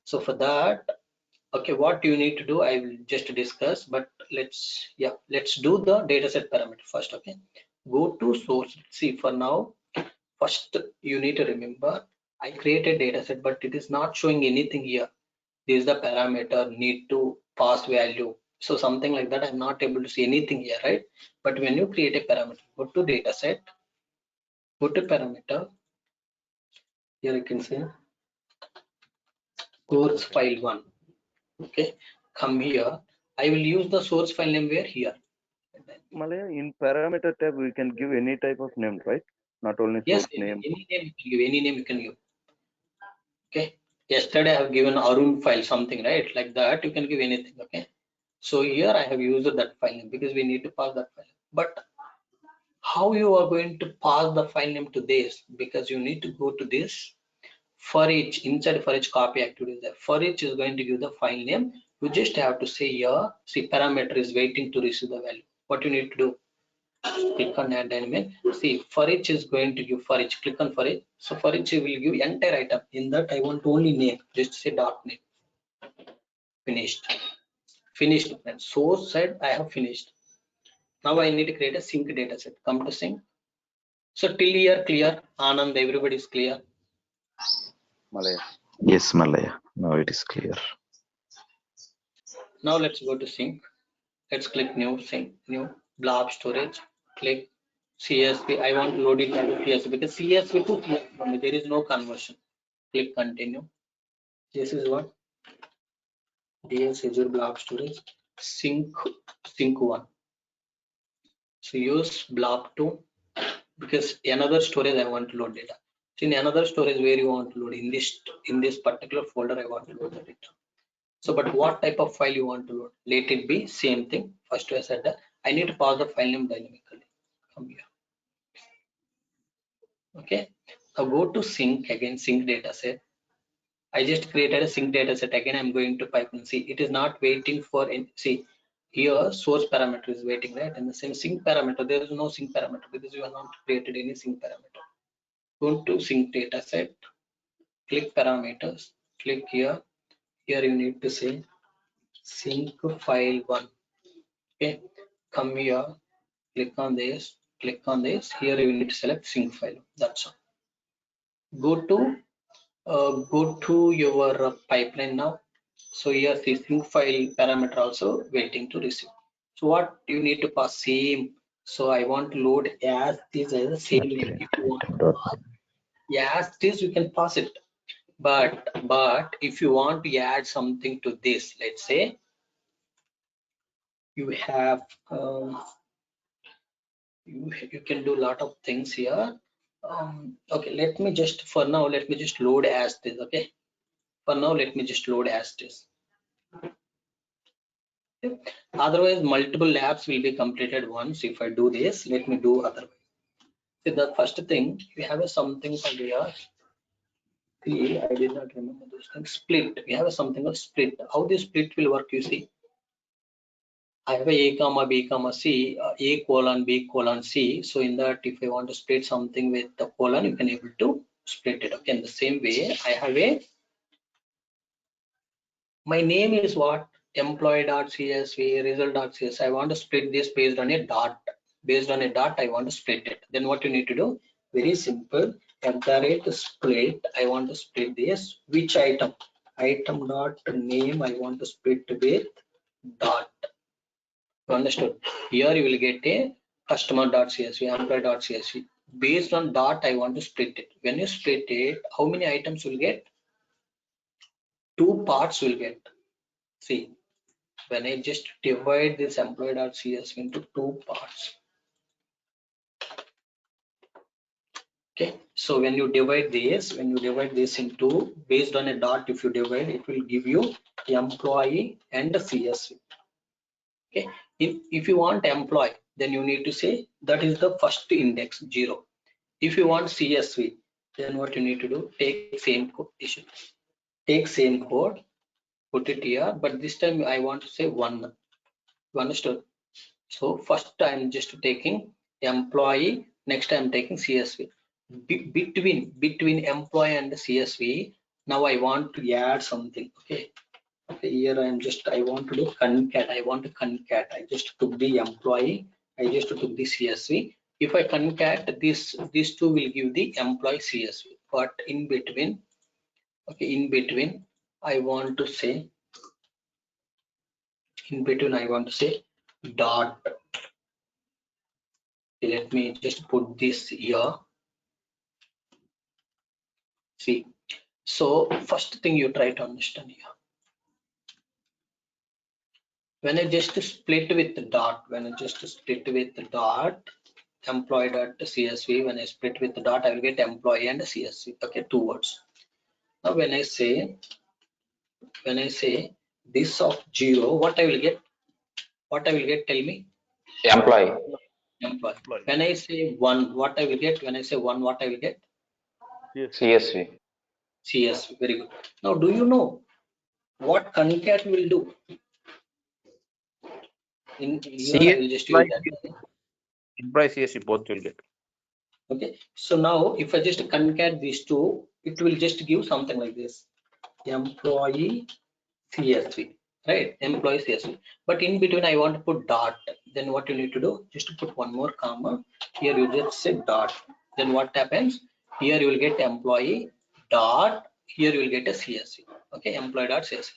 B: so for that, okay, what you need to do, I will just discuss, but let's do the data set parameter first. Okay, go to source. See, for now, first you need to remember I created data set, but it is not showing anything here. This is the parameter need to pass value. So something like that, I'm not able to see anything here, right? But when you create a parameter, go to data set, go to parameter. Here you can see source file 1. Okay, come here. I will use the source file name where here.
F: Malaya, in parameter tab, we can give any type of name, right? Not only
B: Yes,
F: source name.
B: any name you can give, any name you can give. Okay, yesterday I have given Arun file something, right? Like that, you can give anything. Okay, so here I have used that file name because we need to pass that file. But how you are going to pass the file name to this? Because you need to go to this for each, inside for each copy activity there. For each is going to give the file name. You just have to say here, see parameter is waiting to receive the value. What you need to do? Click on add dynamic. See, for each is going to give for each. Click on for each. So for each will give entire item. In that I want only name. Just say dot name. Finished. Finished. And source side I have finished. Now I need to create a sync data set. Come to sync. So till here clear. Anand, everybody is clear.
F: Malaya.
C: Yes, Malaya. Now it is clear.
B: Now let's go to sync. Let's click new sync, new blob storage. Click CSV. I want to load it as CSV because CSV to CSV, there is no conversion. Click continue. This is what DS Azure blob storage sync 1. So use blob 2 because another storage I want to load data. So in another storage where you want to load in this particular folder I want to load the data. So but what type of file you want to load? Let it be same thing. First I said that I need to pass the file name dynamically. Come here. Okay, now go to sync again, sync data set. I just created a sync data set again. I'm going to pipe and see it is not waiting for any, see here source parameter is waiting, right? And the same sync parameter, there is no sync parameter because you have not created any sync parameter. Go to sync data set, click parameters, click here. Here you need to say sync file 1. Okay, come here, click on this, click on this. Here you need to select sync file. That's all. Go to your pipeline now. So here the sync file parameter also waiting to receive. So what you need to pass same. So I want to load as this as the same name. If you want, as this you can pass it. But if you want to add something to this, let's say you have you can do a lot of things here. Okay, let me just for now let me just load as this. Okay, for now let me just load as this. Okay. Otherwise multiple labs will be completed once if I do this. Let me do otherwise. So the first thing we have a something called here. See, I did not remember those things. Split. We have a something called split. How this split will work, you see. I have a comma b comma c, a colon b colon c. So in that, if I want to split something with the colon, you can able to split it. Okay, in the same way, I have a my name is what employee.csv result.csv. I want to split this based on a dot. Based on a dot, I want to split it. Then what you need to do? Very simple. At the rate split, I want to split this. Which item? Item dot name. I want to split with dot. Understood? Here you will get a customer.csv, employee.csv. Based on dot, I want to split it. When you split it, how many items will get? 2 parts will get. See, when I just divide this employee.csv into 2 parts. Okay, so when you divide this into based on a dot, if you divide, it will give you employee and the CSV. Okay, if you want employee, then you need to say that is the first index 0. If you want CSV, then what you need to do? Take same code, take same code, put it here, but this time I want to say 1. You understood? So first I'm just taking employee, next I'm taking CSV. Between employee and the CSV, now I want to add something. Okay, here I want to do concat. I just took the employee, I just took the CSV. If I concat this, these two will give the employee CSV. But in between, okay, in between I want to say dot. Let me just put this here. See, so first thing you try to understand here. When I just split with the dot, employee.csv, when I split with the dot, I will get employee and CSV. Okay, 2 words. Now when I say this of 0, what I will get? Tell me.
I: Employee.
B: Employee. When I say 1, what I will get? When I say 1, what I will get?
I: CSV.
B: CSV. Very good. Now, do you know what concat will do? In here, I will just use that.
D: Employee CSV both will get.
B: Okay. So now, if I just concat these two, it will just give something like this: employee CSV, right? Employee CSV. But in between, I want to put dot. Then what you need to do? Just to put one more comma. Here you just say dot. Then what happens? Here you will get employee dot. Here you will get a CSV. Okay, employee dot CSV.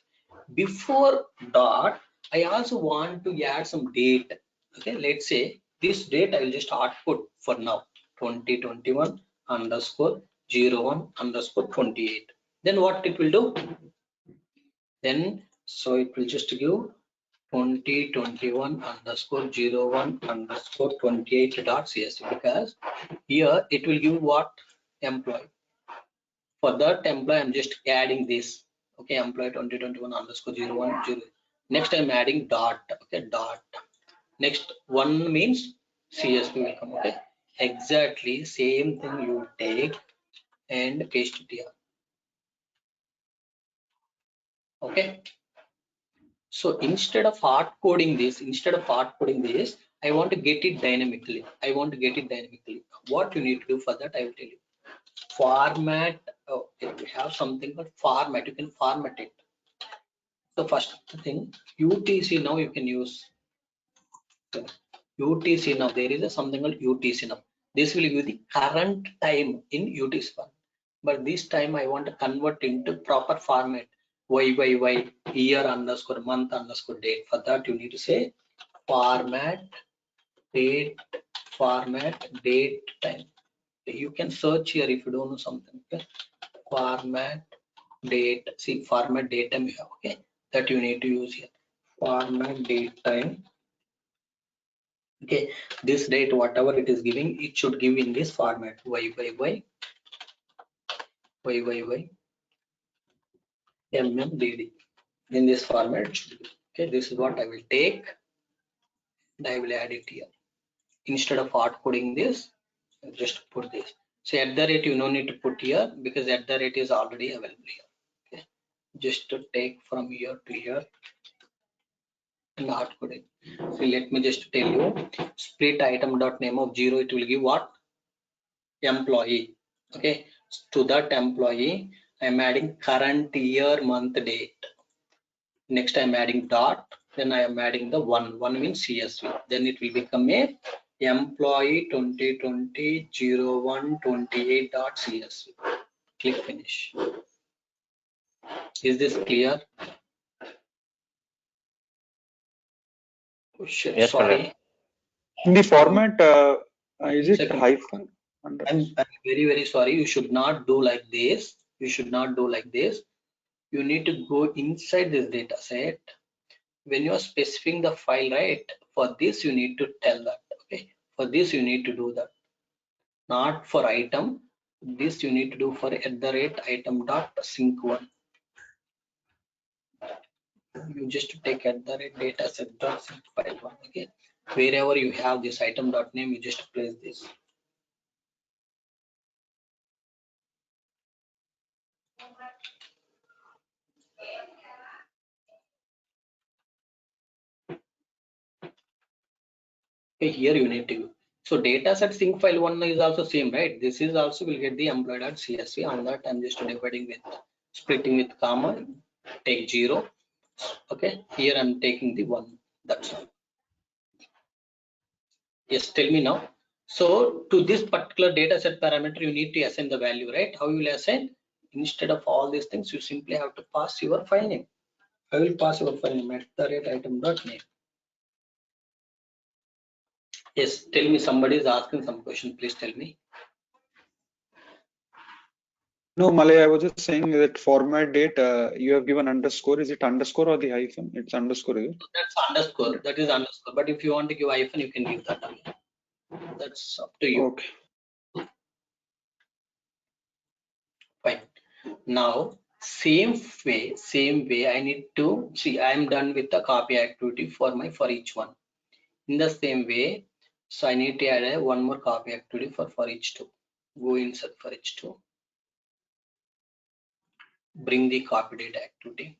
B: Before dot, I also want to add some date. Okay, let's say this date I will just output for now 2021 underscore 01 underscore 28. Then what it will do? Then so it will just give 2021 underscore 01 underscore 28 dot CSV, because here it will give what? Employee. For that employee, I'm just adding this. Okay, employee 2021 underscore 01 0. Next I'm adding dot. Okay, dot. Next one means CSV will come. Okay, exactly same thing you take and paste it here. Okay, so instead of hard coding this, I want to get it dynamically. What you need to do for that, I will tell you. Format. Okay, we have something called format. You can format it. So first thing, UTC now you can use. UTC now there is a something called UTC now. This will give the current time in UTC format. But this time I want to convert into proper format. YYY, year underscore month underscore date. For that you need to say format date time. You can search here if you don't know something. Okay, format date. See, format date time you have. Okay, that you need to use here. Format date time. Okay, this date, whatever it is giving, it should give in this format: y, MMDD. In this format, it should be. Okay, this is what I will take and I will add it here. Instead of hard coding this, I'll just put this. So at the rate, you no need to put here because at the rate is already available here. Okay, just to take from here to here and hard coding. So let me just tell you, split item dot name of 0, it will give what? Employee. Okay, to that employee, I'm adding current year, month, date. Next, I'm adding dot. Then I am adding the one. One means CSV. Then it will become a employee 2020 01 28 dot CSV. Click finish. Is this clear? Oh, shit,
I: Yes,
B: sorry.
J: In the format, is it
B: Second.
J: hyphen?
B: I'm very sorry. You should not do like this. You should not do like this. You need to go inside this data set. When you are specifying the file, right? For this, you need to tell that. Okay. For this, you need to do that. Not for item. This you need to do for @item dot sync one. You just take data set dot sync file one. Okay. Wherever you have this item dot name, you just place this. Okay, here you need to. So data set sync file one is also same, right? This is also will get the employee.csv. On that, I'm just dividing with splitting with comma, take 0. Okay, here I'm taking the 1. That's all. Yes, tell me now. So to this particular data set parameter, you need to assign the value, right? How you will assign? Instead of all these things, you simply have to pass your file name. I will pass your file name @item.name. Yes, tell me, somebody is asking some question. Please tell me.
J: No, Malay, I was just saying that format date, you have given underscore. Is it underscore or the hyphen? It's underscore, is it?
B: That's underscore. That is underscore. But if you want to give hyphen, you can give that. That's up to you.
J: Okay.
B: Fine. Now, same way, I need to see. I am done with the copy activity for each one. In the same way, so I need to add one more copy activity for each two. Go inside for each two. Bring the copy data activity.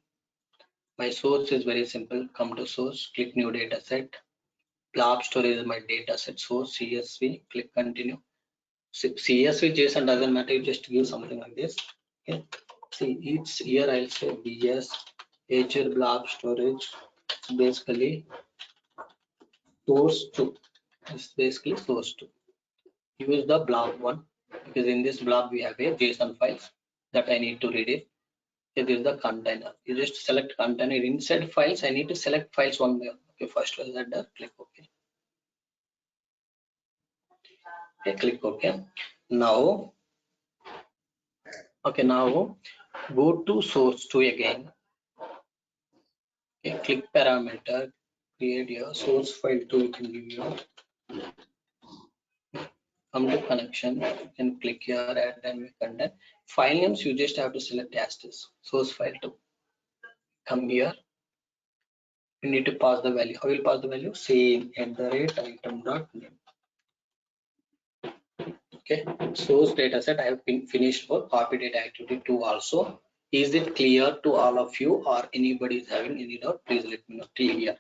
B: My source is very simple. Come to source, click new data set. Blob storage is my data set source, CSV. Click continue. CSV JSON doesn't matter. You just give something like this. Okay. See, it's here I'll say BS HR blob storage. Basically, source 2. It's basically source 2. Use the blob one because in this blob we have a JSON files that I need to read it. Here is the container. You just select container. Inside files, I need to select files one by one. Okay, first was that click OK. Okay, click OK. Now, okay, now go to source 2 again. Okay, click parameter, create your source file 2. You can give you. Come to connection, you can click here, add dynamic content. File names, you just have to select as this source file 2. Come here. You need to pass the value. How will pass the value? Same @item.name. Okay, source data set I have been finished for copy data activity 2 also. Is it clear to all of you or anybody is having any doubt? Please let me know till here.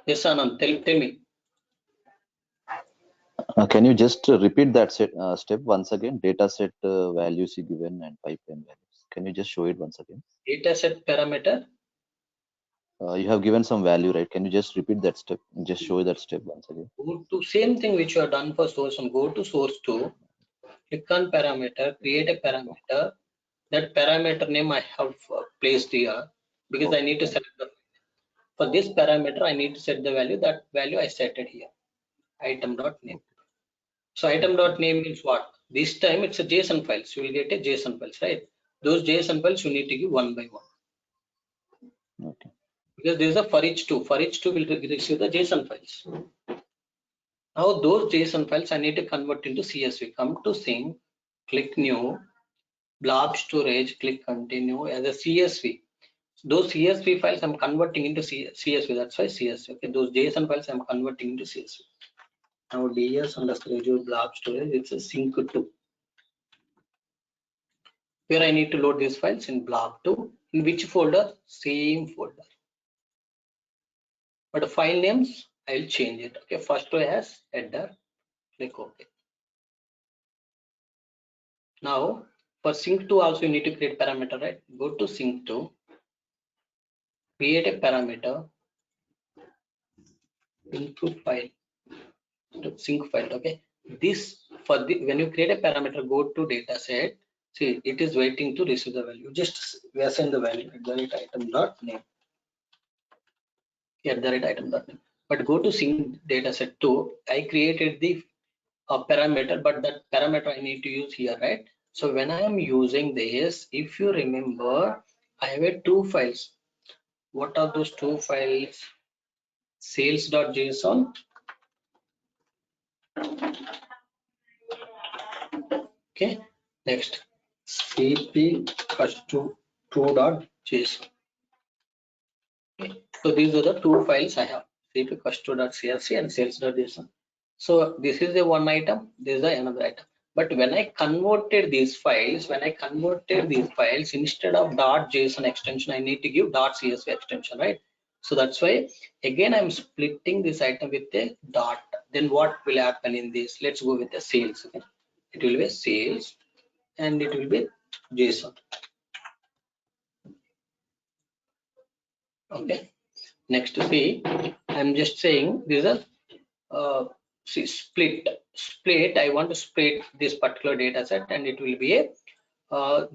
B: Yes, Anand, tell me.
C: Can you just repeat that step once again? Data set values you given and pipeline values. Can you just show it once again?
B: Data set parameter.
C: You have given some value, right? Can you just repeat that step? Just show that step once again.
B: Go to same thing which you have done for source one. Go to source 2. Click on parameter. Create a parameter. That parameter name I have placed here because I need to select the. For this parameter, I need to set the value. That value I set it here. Item.name. So item.name means what? This time it's a JSON files. You will get a JSON files, right? Those JSON files you need to give one by one.
C: Okay.
B: Because there is a for each 2. For each 2 will receive the JSON files. Now those JSON files I need to convert into CSV. Come to sync, click new, blob storage, click continue as a CSV. Those CSV files I'm converting into CSV. That's why CSV. Okay, those JSON files I'm converting into CSV. Now ds_Azure blob storage, it's a sync to. Where I need to load these files in blob2. In which folder? Same folder. But the file names I'll change it. Okay, first row has header. Click OK. Now for sync2 also you need to create parameter, right? Go to sync2, create a parameter, input file, sync file. Okay, this for the when you create a parameter, go to data set. See, it is waiting to receive the value. Just assign the value at the rate item dot name. At the rate item dot name. But go to sync data set 2. I created the parameter, but that parameter I need to use here, right? So when I am using this, if you remember, I have 2 files. What are those 2 files? Sales.json. Okay. Next, cp_2.json. Okay. So these are the 2 files I have: cp_2.crc and sales.json. So this is the one item. This is the another item. But when I converted these files, instead of .json extension, I need to give .csv extension, right? So that's why again I'm splitting this item with a dot. Then what will happen in this? Let's go with the sales. Okay, it will be sales, and it will be JSON. Okay. Next, see, I'm just saying this is a see, split. I want to split this particular data set, and it will be a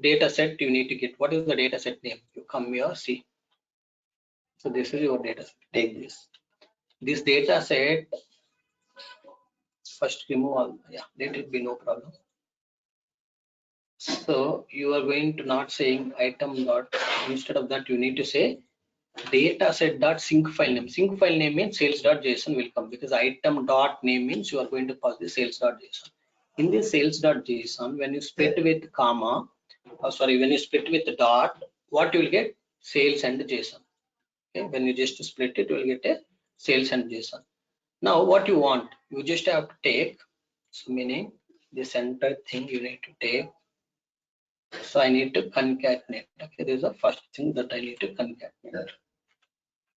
B: data set you need to get. What is the data set name? You come here, see. So this is your data set. Take this data set. First remove all. Yeah, let it be, no problem. So you are going to not saying item dot. Instead of that, you need to say data set dot sync file name. Sync file name means sales.json will come, because item dot name means you are going to pass the sales.json. In this sales.json, when you split with comma, when you split with the dot, what you will get? Sales and JSON. Okay, when you just split it, you will get a sales and JSON. Now what you want, you just have to take, so meaning this entire thing you need to take. So I need to concatenate. Okay, this is the first thing that I need to concatenate.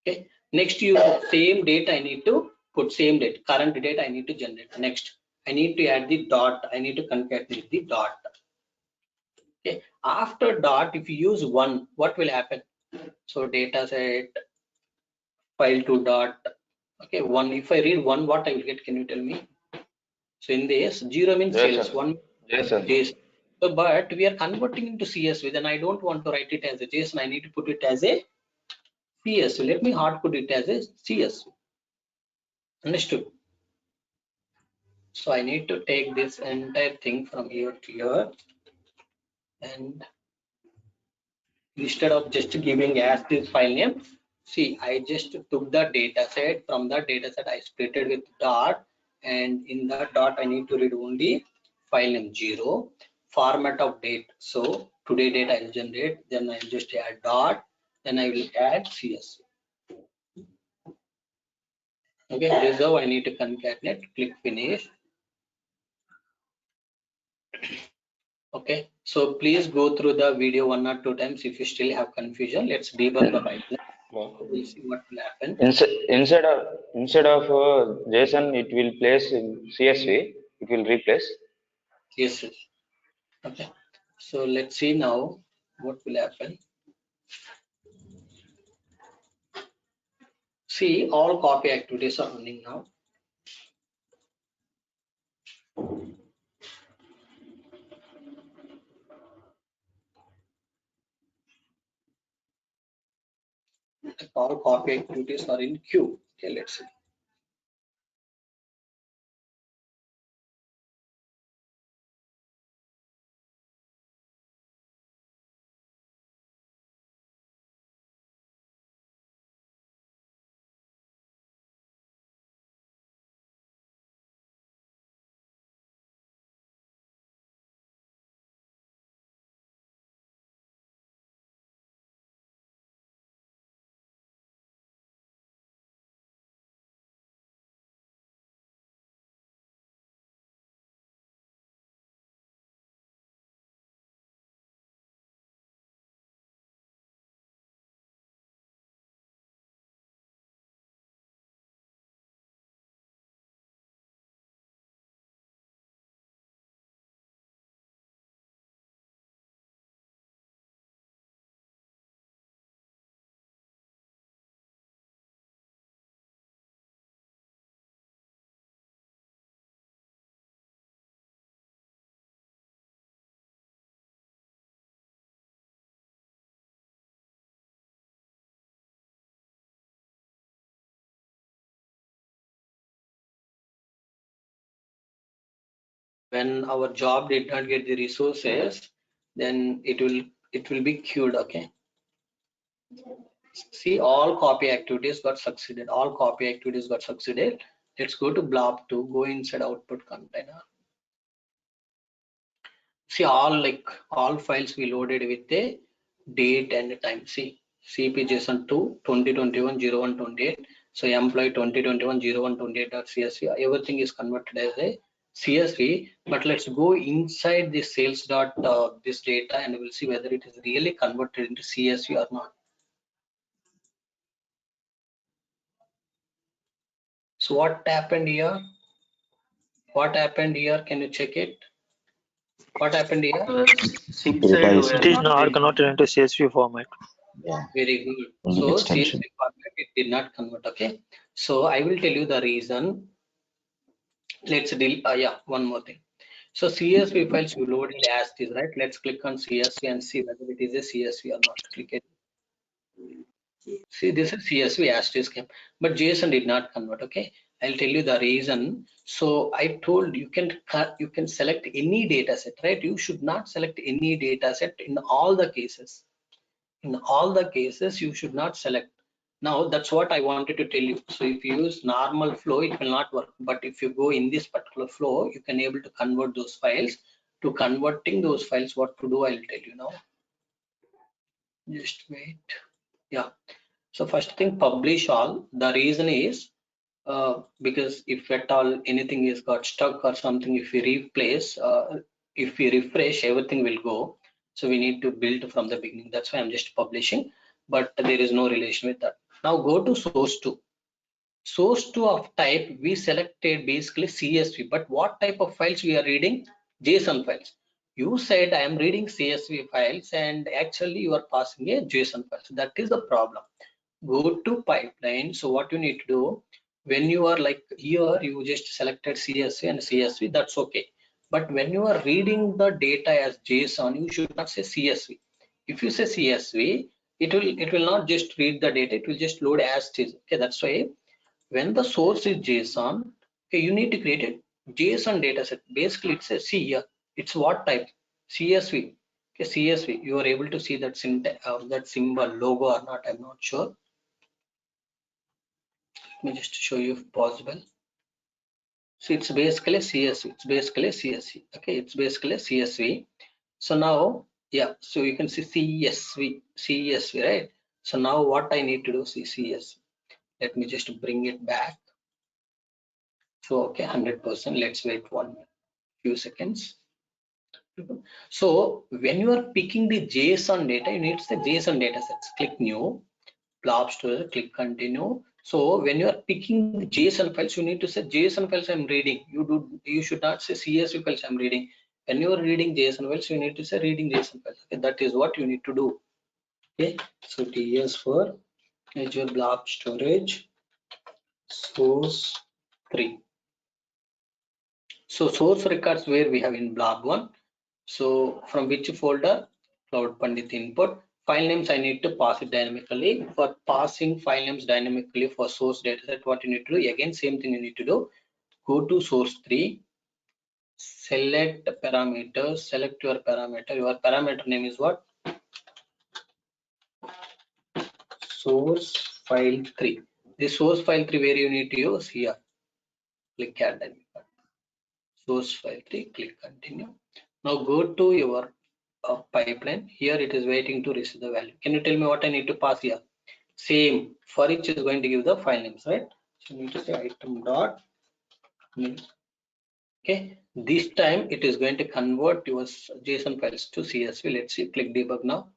B: Okay, next you same date I need to put, same date, current date I need to generate. Next, I need to add the dot. I need to concatenate the dot. Okay, after dot, if you use 1, what will happen? So data set file to dot. Okay, 1. If I read 1, what I will get? Can you tell me? So in this 0 means sales, 1 JSON. So, but we are converting into CSV. Then I don't want to write it as a JSON. I need to put it as a CSV. Let me hard put it as a CSV. Understood? So I need to take this entire thing from here to here, and instead of just giving as this file name, see, I just took the data set. From that data set I split it with dot, and in that dot I need to read only file name 0, format of date. So today date I will generate, then I will just add dot, then I will add CSV. Okay, this is how I need to concatenate. Click finish. Okay, so please go through the video 1 or 2 times. If you still have confusion, let's debug the pipeline. We'll see what will happen.
I: Instead of JSON, it will place in CSV. It will replace.
B: Yes. Okay, so let's see now what will happen. See, all copy activities are running now. All copy activities are in queue. Okay, let's see. when our job did not get the resources, then it will be queued. Okay, see, all copy activities got succeeded. All copy activities got succeeded. Let's go to blob 2, go inside output container. See, all files we loaded with a date and time. See, cpjson 2 2021-01-28. So employee 2021-01-28.csv, everything is converted as a CSV. But let's go inside the sales dot this data, and we'll see whether it is really converted into CSV or not. So what happened here? What happened here? Can you check it? What happened here?
H: SIP
C: Data
H: side
C: is
H: we are
G: It is
H: not
G: not
H: seeing
G: converted into CSV format.
C: Yeah,
B: Very good.
C: only
B: So
C: extension.
B: CSV format it did not convert. Okay. So I will tell you the reason. Let's deal. Yeah, one more thing. So CSV files you loaded as is, right? Let's click on CSV and see whether it is a CSV or not. Click it. See, this is CSV as is came, but JSON did not convert. Okay, I'll tell you the reason. So I told you can select any data set, right? You should not select any data set in all the cases. In all the cases, you should not select. Now that's what I wanted to tell you. So if you use normal flow, it will not work. But if you go in this particular flow, you can able to convert those files. To converting those files, what to do, I'll tell you now. Just wait. Yeah. So first thing, publish all. The reason is because if at all anything is got stuck or something, if we replace, if we refresh, everything will go. So we need to build from the beginning. That's why I'm just publishing, but there is no relation with that. Now go to source 2. Source 2 of type, we selected basically CSV, but what type of files we are reading? JSON files. You said I am reading CSV files, and actually you are passing a JSON file. So that is the problem. Go to pipeline. So what you need to do, when you are like here, you just selected CSV and CSV, that's okay. But when you are reading the data as JSON, you should not say CSV. If you say CSV, it will not just read the data, it will just load as it is. Okay, that's why when the source is JSON, okay, you need to create a JSON dataset. Basically, it says, see here, it's what type? CSV. Okay, CSV. You are able to see that that symbol logo or not, I'm not sure. Let me just show you if possible. So it's basically CSV. It's basically CSV. Okay, it's basically CSV. So now, yeah, so you can see CSV, right? So now what I need to do, see CSV. Let me just bring it back. So okay, 100%. Let's wait one few seconds. So when you are picking the JSON data, you need to say JSON data sets. Click new, blob storage, click continue. So when you are picking the JSON files, you need to say JSON files I'm reading. You should not say CSV files I'm reading. When you are reading JSON files, you need to say reading JSON files. Okay, that is what you need to do. Okay, so TS for Azure Blob Storage source 3. So source records where we have in blob 1. So from which folder? Cloud Pandit input. File names I need to pass it dynamically. For passing file names dynamically for source dataset, what you need to do? Again, same thing you need to do. Go to source 3, select parameters, select your parameter. Your parameter name is what? Source file 3. The source file 3 where you need to use here. Click add dynamic. Source file 3, click continue. Now go to your pipeline. Here it is waiting to receive the value. Can you tell me what I need to pass here? Same, for each is going to give the file names, right? So you need to say item dot name. Okay, this time it is going to convert your JSON files to CSV. Let's see, click debug now.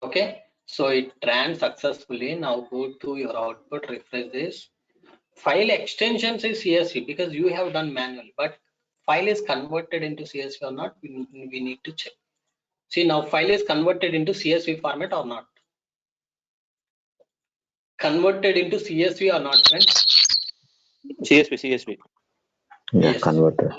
B: Okay, so it ran successfully. Now go to your output, refresh this. File extensions is CSV because you have done manually, but file is converted into CSV or not, we need to check. See, now file is converted into CSV format or not? Converted into CSV or not, friends?
D: CSV.
G: Yeah,
B: Yes.
G: converted.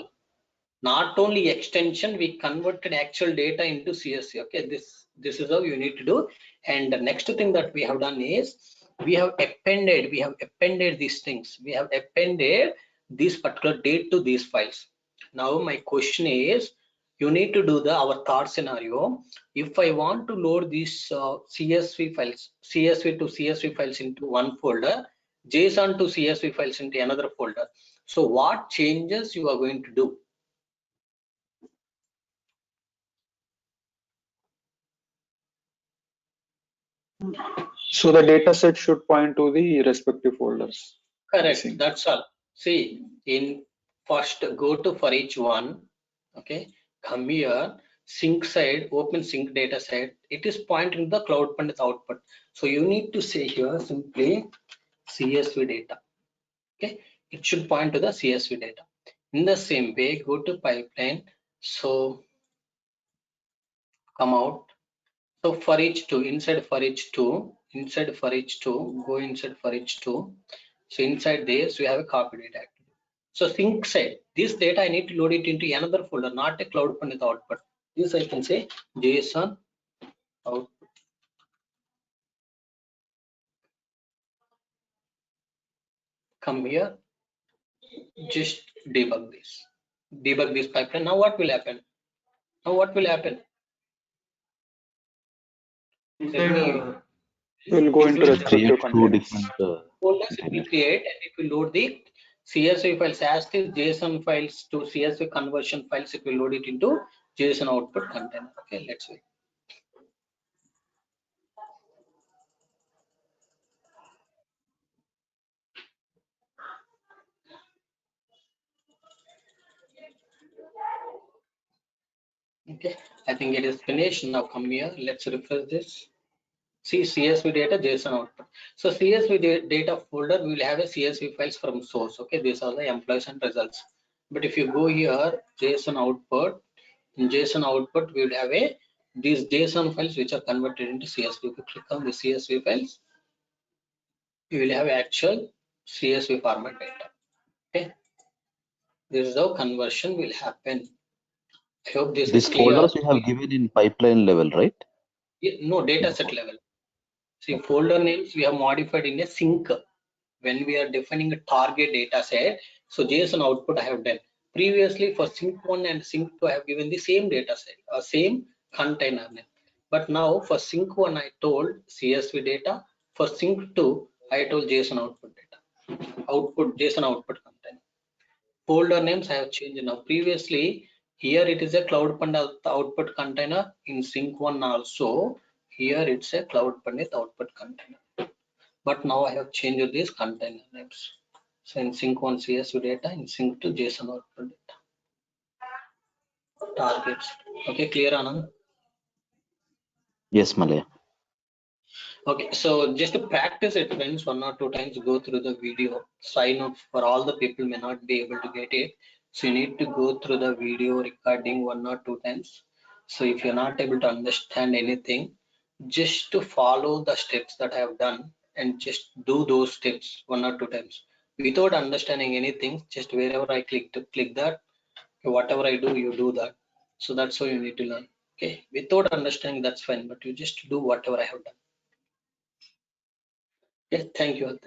B: Not only extension, we converted actual data into CSV. Okay, this is how you need to do. And the next thing that we have done is we have appended these things. We have appended this particular date to these files. Now my question is, you need to do our third scenario. If I want to load these CSV files, CSV to CSV files into one folder, JSON to CSV files into another folder. So what changes you are going to do?
J: So the data set should point to the respective folders.
B: Correct, that's all. See, in first go to for each one, okay, come here, sync side, open sync data set, it is pointing the Cloud Pandit output. So you need to say here simply CSV data. Okay, it should point to the CSV data. In the same way, go to pipeline. So come out. So for each two, inside for each two, go inside for each two. So inside this, we have a copy data. So sync side, this data I need to load it into another folder, not a Cloud Pandit output. This I can say JSON output. Come here, just debug this pipeline. Now what will happen?
J: We'll go into respective
C: Create two
J: containers.
C: different
B: Folders it will
C: containers.
B: create, and it will load the CSV files as this JSON files to CSV conversion files. It will load it into JSON output container. Okay, let's wait. Okay, I think it is finished. Now come here, let's refresh this. See CSV data JSON output. So CSV data folder, we will have a CSV files from source. Okay, these are the employees and results. But if you go here, JSON output, in JSON output, we will have these JSON files which are converted into CSV. If you click on the CSV files, you will have actual CSV format data. Okay, this is how conversion will happen. I hope this
C: These
B: is clear.
C: folders you have given in pipeline level, right?
B: No, data set level. See, folder names we have modified in a sync. When we are defining a target data set, so JSON output I have done. Previously for sync 1 and sync 2, I have given the same data set or same container name. But now for sync 1, I told CSV data. For sync 2, I told JSON output data. JSON output container. Folder names I have changed now. Previously, here it is a Cloud Pandit output container. In sync 1 also, here it's a Cloud Pandit output container. But now I have changed these container names. So in sync 1 CSV data, in sync 2 JSON output data. Targets. Okay, clear, Anand?
C: Yes, Malaya.
B: Okay, so just to practice it, friends, 1 or 2 times go through the video. So I know for all the people may not be able to get it. So you need to go through the video recording 1 or 2 times. So if you're not able to understand anything, just to follow the steps that I have done and just do those steps 1 or 2 times. Without understanding anything, just wherever I click that, whatever I do, you do that. So that's how you need to learn. Okay, without understanding, that's fine, but you just do whatever I have done. Yes, thank you.